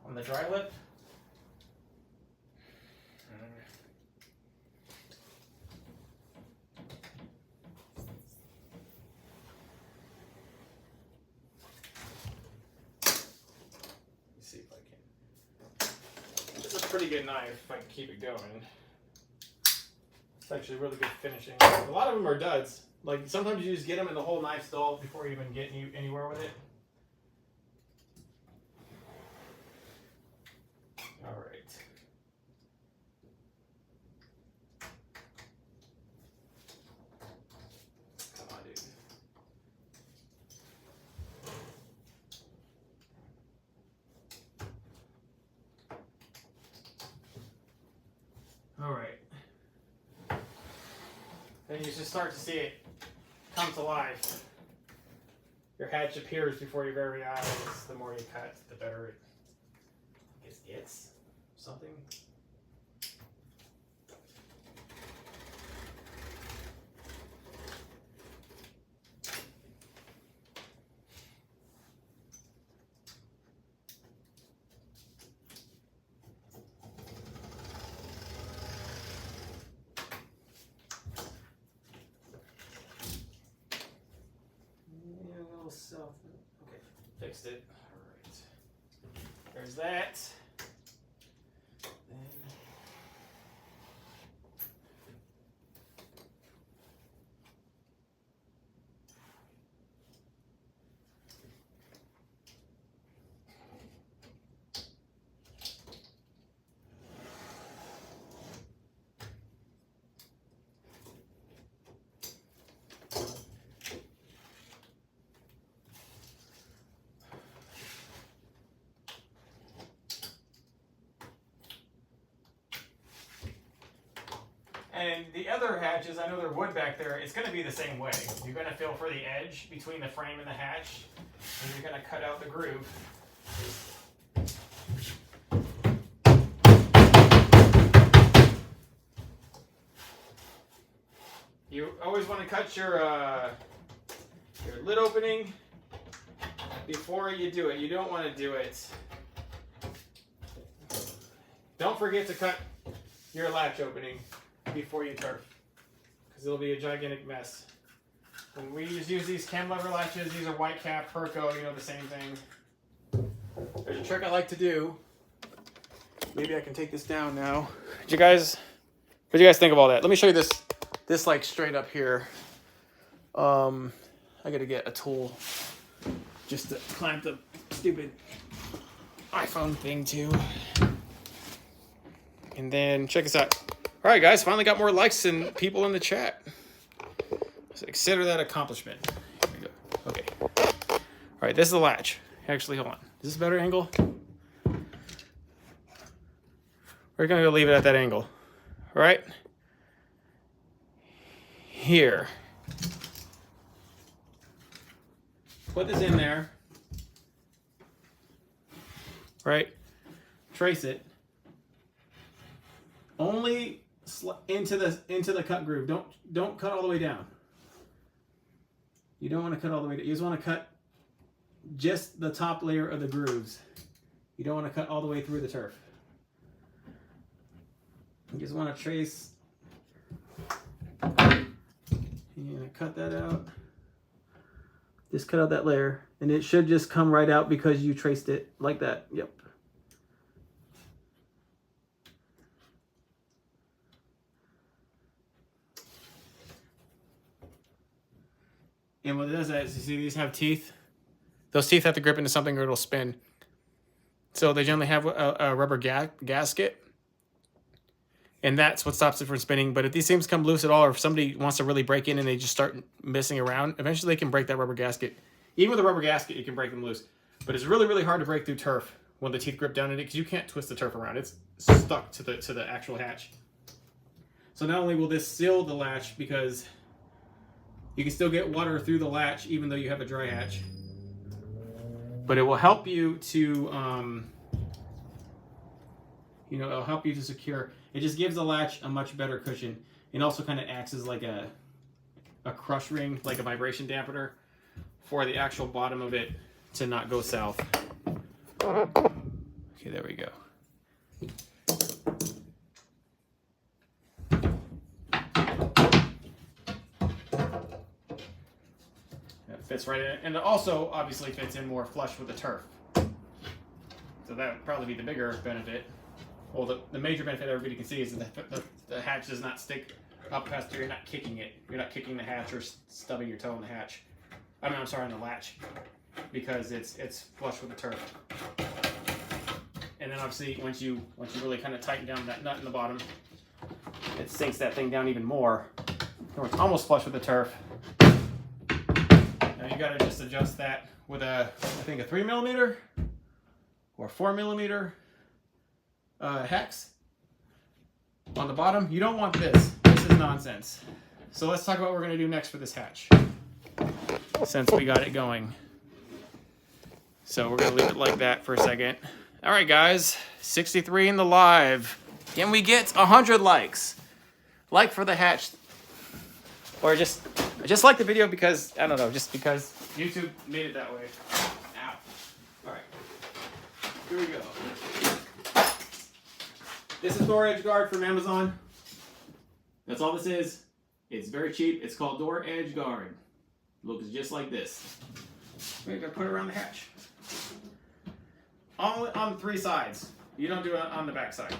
on the dry lip. See if I can. This is a pretty good knife if I can keep it going. It's actually really good finishing. A lot of them are duds. Like sometimes you just get them and the whole knife's dull before you even get anywhere with it. All right. Come on, dude. All right. And you just start to see it come to life. Your hatch appears before your very eyes. The more you cut, the better it gets. Something. Okay, fixed it. All right. There's that. And the other hatches, I know they're wood back there, it's going to be the same way. You're going to feel for the edge between the frame and the hatch, and you're going to cut out the groove. You always want to cut your lid opening before you do it. You don't want to do it. Don't forget to cut your latch opening before you turf, because it'll be a gigantic mess. When we use these cam lever latches, these are white cap, Perco, you know, the same thing. There's a trick I like to do. Maybe I can take this down now. What do you guys think of all that? Let me show you this like straight up here. I gotta get a tool just to clamp the stupid iPhone thing to. And then check this out. All right, guys, finally got more likes and people in the chat. So consider that accomplishment. Here we go. Okay. All right, this is the latch. Actually, hold on. Is this a better angle? We're gonna go leave it at that angle. All right. Here. Put this in there. Right. Trace it. Only into the cut groove. Don't cut all the way down. You don't want to cut all the way down. You just want to cut just the top layer of the grooves. You don't want to cut all the way through the turf. You just want to trace and cut that out. Just cut out that layer, and it should just come right out because you traced it like that. Yep. And what it does is, you see these have teeth. Those teeth have to grip into something or it'll spin. So they generally have a rubber gasket. And that's what stops it from spinning. But if these things come loose at all, or if somebody wants to really break in and they just start messing around, eventually they can break that rubber gasket. Even with a rubber gasket, you can break them loose. But it's really, really hard to break through turf when the teeth grip down in it, because you can't twist the turf around. It's stuck to the actual hatch. So not only will this seal the latch, because you can still get water through the latch even though you have a dry hatch, but it will help you to, it'll help you to secure. It just gives the latch a much better cushion. It also kind of acts as like a crush ring, like a vibration dampener. for the actual bottom of it to not go south. Okay, there we go. That fits right in, and it also obviously fits in more flush with the turf. So that would probably be the bigger benefit. Well, the major benefit everybody can see is that the hatch does not stick up past here. You're not kicking it. You're not kicking the hatch or stubbing your toe in the hatch. I mean, I'm sorry, on the latch, because it's flush with the turf. And then obviously once you really kind of tighten down that nut in the bottom, it sinks that thing down even more. Or it's almost flush with the turf. Now you got to just adjust that with I think a 3mm or 4mm hex on the bottom. You don't want this. This is nonsense. So let's talk about what we're going to do next for this hatch, since we got it going. So we're going to leave it like that for a second. All right, guys, 63 in the live. Can we get 100 likes? Like for the hatch. Or just like the video because, I don't know, just because YouTube made it that way. Ow. All right, here we go. This is door edge guard from Amazon. That's all this is. It's very cheap. It's called door edge guard. Looks just like this. We're gonna put it around the hatch. On 3 sides. You don't do it on the back side.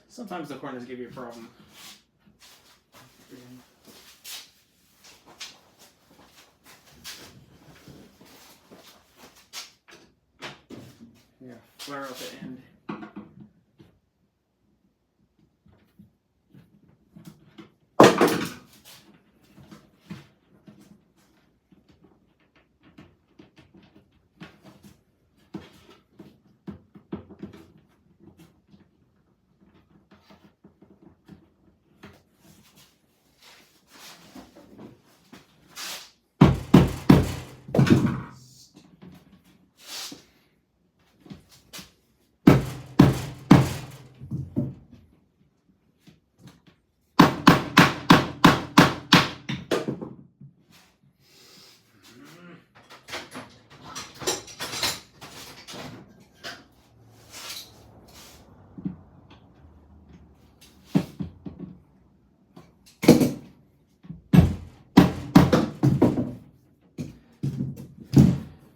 Sometimes the corners give you a problem. Yeah, flare out the end.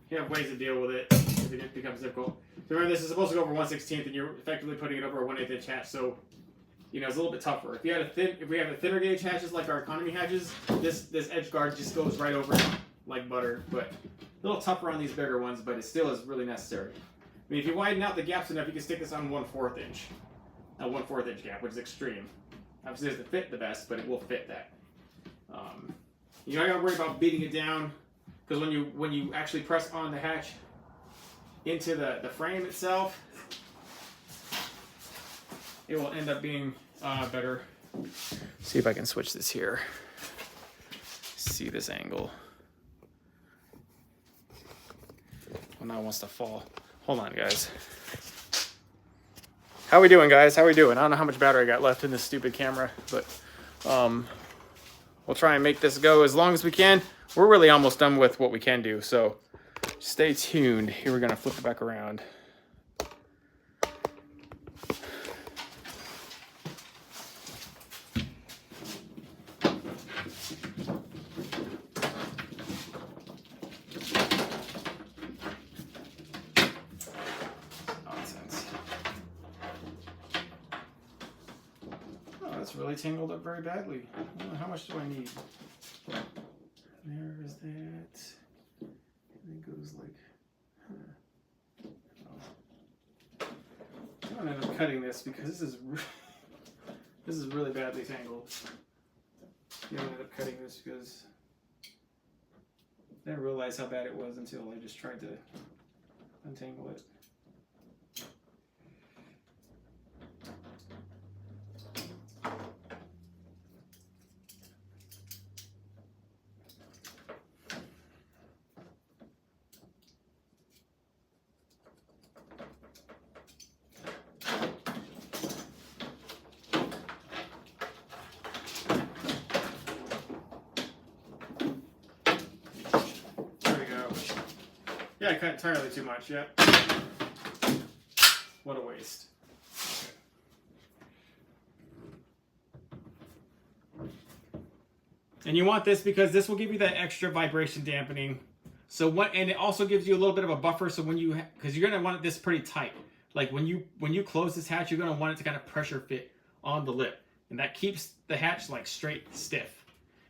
You have ways to deal with it if it becomes difficult. So remember, this is supposed to go over 1/16, and you're effectively putting it over a 1/8 inch hatch, so you know it's a little bit tougher. If we have a thinner gauge hatches like our economy hatches, this edge guard just goes right over it like butter. But a little tougher on these bigger ones, but it still is really necessary. I mean, if you widen out the gaps enough, you can stick this on 1/4 inch, a 1/4 inch gap, which is extreme. Obviously, it doesn't fit the best, but it will fit that. You don't got to worry about beating it down. Because when you actually press on the hatch into the frame itself, it will end up being better. See if I can switch this here. See this angle. Well, now it wants to fall. Hold on, guys. How we doing, guys? How we doing? I don't know how much battery I got left in this stupid camera, but we'll try and make this go as long as we can. We're really almost done with what we can do, so stay tuned. Here we're gonna flip it back around. Nonsense. Oh, that's really tangled up very badly. How much do I need? There is that. And it goes like. I'm gonna end up cutting this because this is really badly tangled. I'm gonna end up cutting this because Didn't realize how bad it was until I just tried to untangle it. Yeah, I cut entirely too much, yep. What a waste. Okay. And you want this because this will give you that extra vibration dampening. So what, and it also gives you a little bit of a buffer, so when you, because you're gonna want this pretty tight. Like when you close this hatch, you're gonna want it to kind of pressure fit on the lip. And that keeps the hatch like straight, stiff.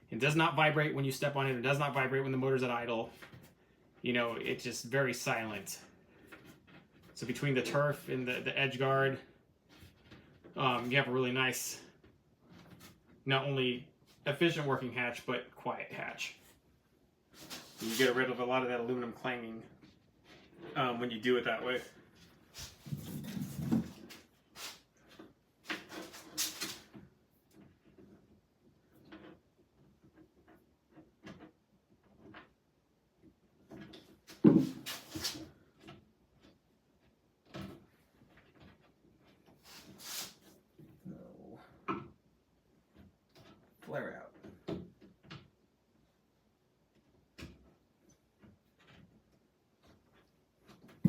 It does not vibrate when you step on it. It does not vibrate when the motor's at idle. You know, it's just very silent. So between the turf and the edge guard, you have a really nice, not only efficient working hatch, but quiet hatch. You get rid of a lot of that aluminum clanging when you do it that way. Flare out.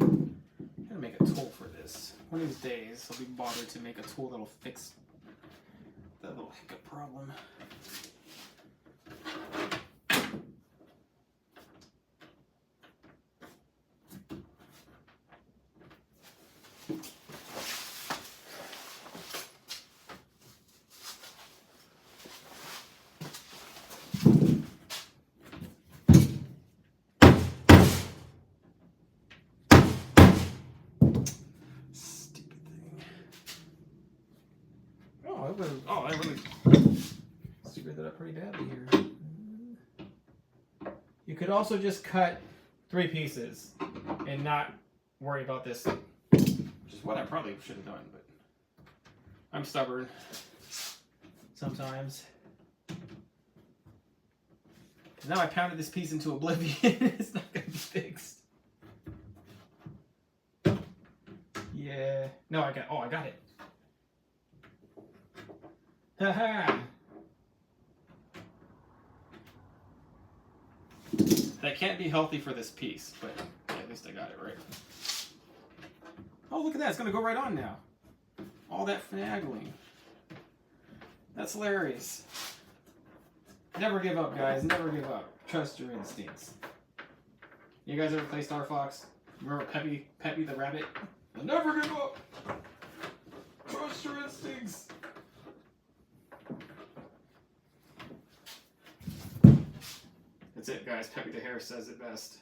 I'm gonna make a tool for this. One of these days, I'll be bothered to make a tool that'll fix that little hiccup problem. I really screwed that up pretty badly here. You could also just cut 3 pieces and not worry about this, which is what I probably should have done, but I'm stubborn sometimes. Now I pounded this piece into oblivion. It's not going to be fixed. Yeah. No, I got it. Haha! That can't be healthy for this piece, but at least I got it right. Oh, look at that. It's going to go right on now. All that finagling. That's hilarious. Never give up, guys. Never give up. Trust your instincts. You guys ever play Star Fox? Remember Peppy the rabbit? Never give up. Trust your instincts. That's it, guys. Peppy the Hare says it best.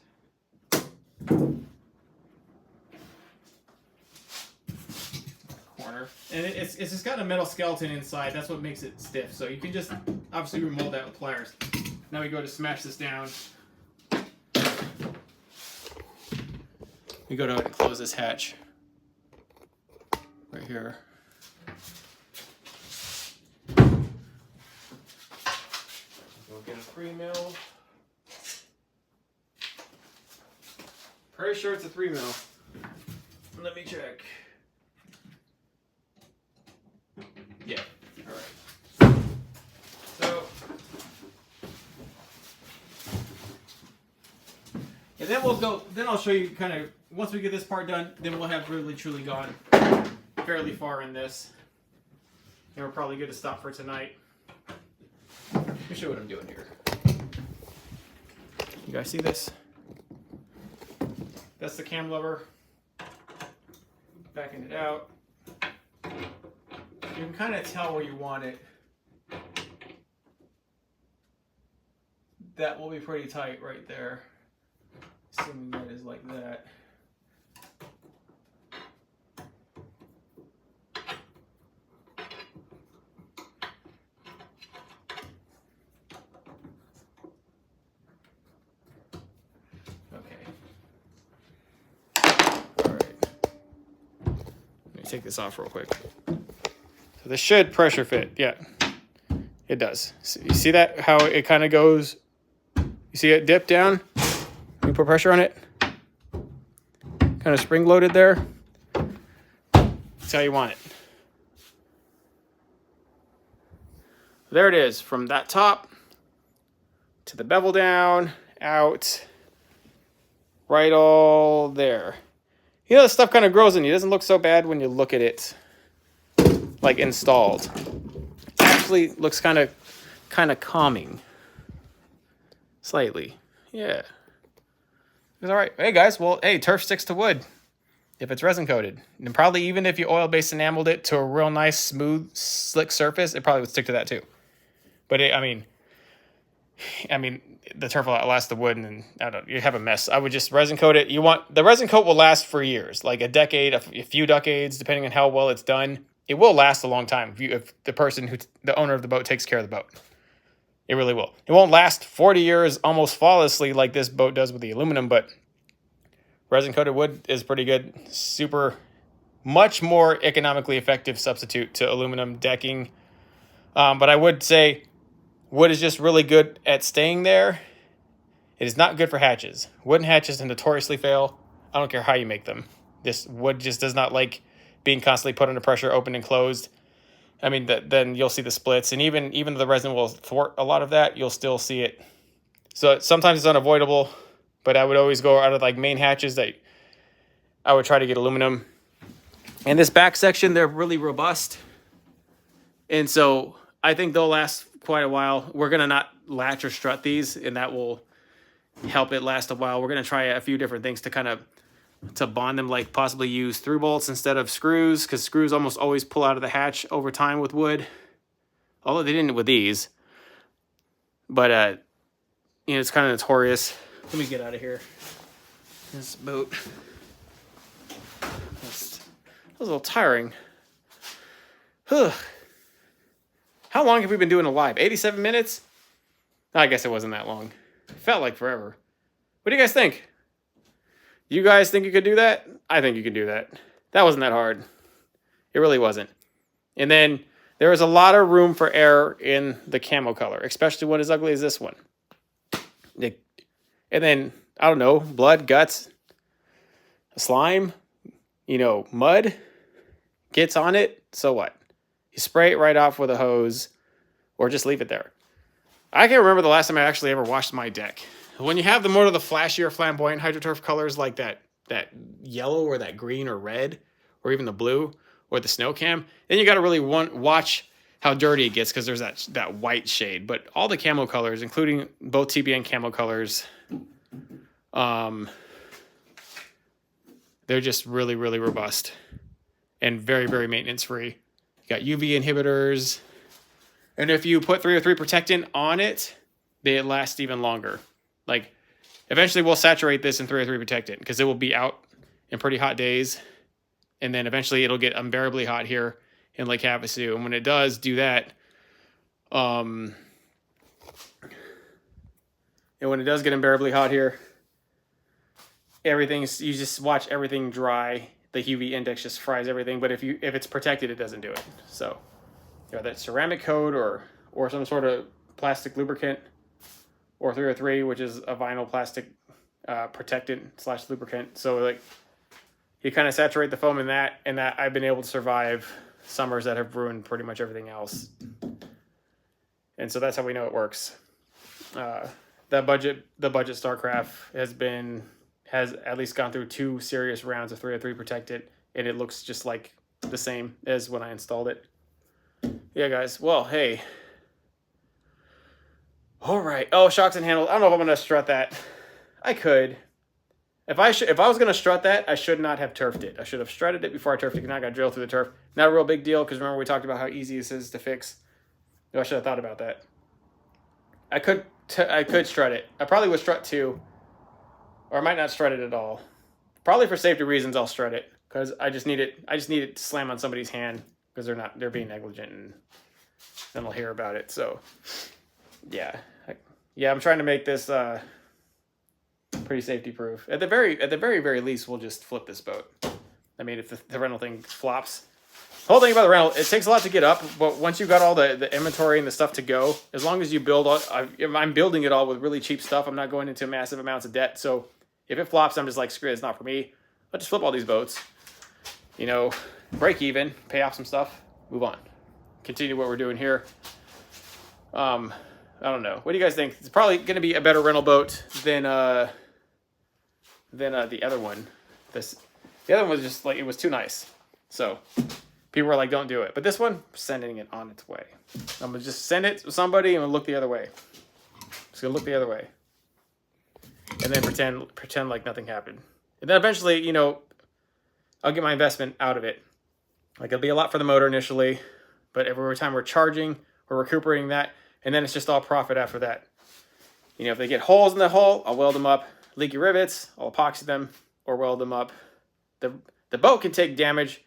Corner. And it's just got a metal skeleton inside. That's what makes it stiff. So you can just obviously remold that with pliers. Now we go to smash this down. We go to ahead and close this hatch. Right here. We'll get a 3 mil. Pretty sure it's a 3 mil. Let me check. Yeah. All right. So, and then we'll go. Then I'll show you kind of once we get this part done. Then we'll have really truly gone fairly far in this, and we're probably good to stop for tonight. Let me show you what I'm doing here. You guys see this? That's the cam lever. Backing it out. You can kind of tell where you want it. That will be pretty tight right there. Assuming that is like that. take this off real quick. So this should pressure fit. Yeah, it does. So you see that, how it kind of goes? You see it dip down? You put pressure on it. Kind of spring loaded there. That's how you want it. There it is, from that top to the bevel down, out, right all there. You know, the stuff kind of grows in you. It doesn't look so bad when you look at it like installed. It actually looks kind of calming. Slightly. Yeah. It's all right. Hey guys, well, hey, turf sticks to wood if it's resin coated. And probably even if you oil-based enameled it to a real nice, smooth, slick surface, it probably would stick to that too. But I mean, the turf will outlast the wood, and then I don't know, you have a mess. I would just resin coat it. The resin coat will last for years, like a decade, a few decades, depending on how well it's done. It will last a long time if the owner of the boat takes care of the boat. It really will. It won't last 40 years almost flawlessly like this boat does with the aluminum, but resin coated wood is pretty good. Much more economically effective substitute to aluminum decking. But I would say wood is just really good at staying there. It is not good for hatches. Wooden hatches notoriously fail. I don't care how you make them. This wood just does not like being constantly put under pressure, open and closed. I mean, then you'll see the splits. And even though the resin will thwart a lot of that, you'll still see it. So sometimes it's unavoidable, but I would always go out of like main hatches that I would try to get aluminum. And this back section, they're really robust. And so I think they'll last quite a while. We're going to not latch or strut these, and that will help it last a while. We're going to try a few different things to bond them, like possibly use through bolts instead of screws, because screws almost always pull out of the hatch over time with wood. Although they didn't with these. But, it's kind of notorious. Let me get out of here. This boat. That was a little tiring. How long have we been doing a live? 87 minutes? I guess it wasn't that long. It felt like forever. What do you guys think? You guys think you could do that? I think you can do that. That wasn't that hard. It really wasn't. And then there was a lot of room for error in the camo color, especially one as ugly as this one. And then, I don't know, blood, guts, slime, mud gets on it. So what? You spray it right off with a hose or just leave it there. I can't remember the last time I actually ever washed my deck. When you have the flashier, flamboyant HydroTurf colors like that yellow or that green or red or even the blue or the snow cam, then you got to really watch how dirty it gets because there's that white shade. But all the camo colors, including both TBN camo colors, they're just really, really robust and very, very maintenance free. You got UV inhibitors. And if you put 303 protectant on it, they last even longer. Like, eventually we'll saturate this in 303 protectant because it will be out in pretty hot days. And then eventually it'll get unbearably hot here in Lake Havasu. And when it does do that, and when it does get unbearably hot here, you just watch everything dry. The UV index just fries everything. But if it's protected, it doesn't do it. So, that ceramic coat or some sort of plastic lubricant, or 303, which is a vinyl plastic protectant / lubricant. So like you kind of saturate the foam in that, and that I've been able to survive summers that have ruined pretty much everything else. And so that's how we know it works. The budget StarCraft has at least gone through 2 serious rounds of 303 protected, and it looks just like the same as when I installed it. Yeah, guys. Well, hey. All right. Oh, shocks and handles. I don't know if I'm going to strut that. I could. If I was going to strut that, I should not have turfed it. I should have strutted it before I turfed it. Now I got to drill through the turf. Not a real big deal because remember we talked about how easy this is to fix. I should have thought about that. I could strut it. I probably would strut 2. Or I might not strut it at all. Probably for safety reasons I'll strut it because I just need it to slam on somebody's hand because they're being negligent, and then I'll hear about it. So yeah, I'm trying to make this pretty safety proof. At the very least, we'll just flip this boat. I mean, if the rental thing flops. The whole thing about the rental, it takes a lot to get up, but once you got all the inventory and the stuff to go, as long as you build all, I'm building it all with really cheap stuff. I'm not going into massive amounts of debt. So if it flops, I'm just like, screw it, it's not for me. I'll just flip all these boats, you know, break even, pay off some stuff, move on. Continue what we're doing here. I don't know. What do you guys think? It's probably going to be a better rental boat than the other one. The other one was just like, it was too nice. So people were like, don't do it. But this one, sending it on its way. I'm going to just send it to somebody and we'll look the other way. Just going to look the other way. And then pretend like nothing happened. And then eventually, you know, I'll get my investment out of it. Like, it'll be a lot for the motor initially, but every time we're charging, we're recuperating that. And then it's just all profit after that. You know, if they get holes in the hull, I'll weld them up. Leaky rivets, I'll epoxy them or weld them up. The boat can take damage,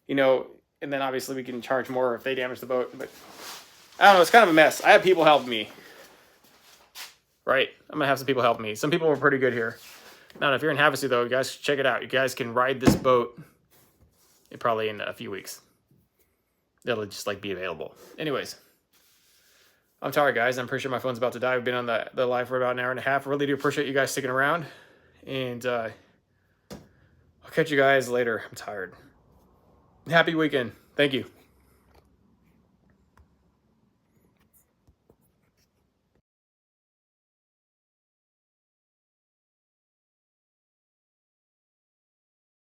you know, and then obviously we can charge more if they damage the boat. But I don't know, it's kind of a mess. I have people help me. Right? I'm going to have some people help me. Some people were pretty good here. Now, if you're in Havasu, though, you guys check it out. You guys can ride this boat probably in a few weeks. It'll just, like, be available. Anyways, I'm tired, guys. I'm pretty sure my phone's about to die. We've been on the live for about an hour and a half. I really do appreciate you guys sticking around. And I'll catch you guys later. I'm tired. Happy weekend. Thank you.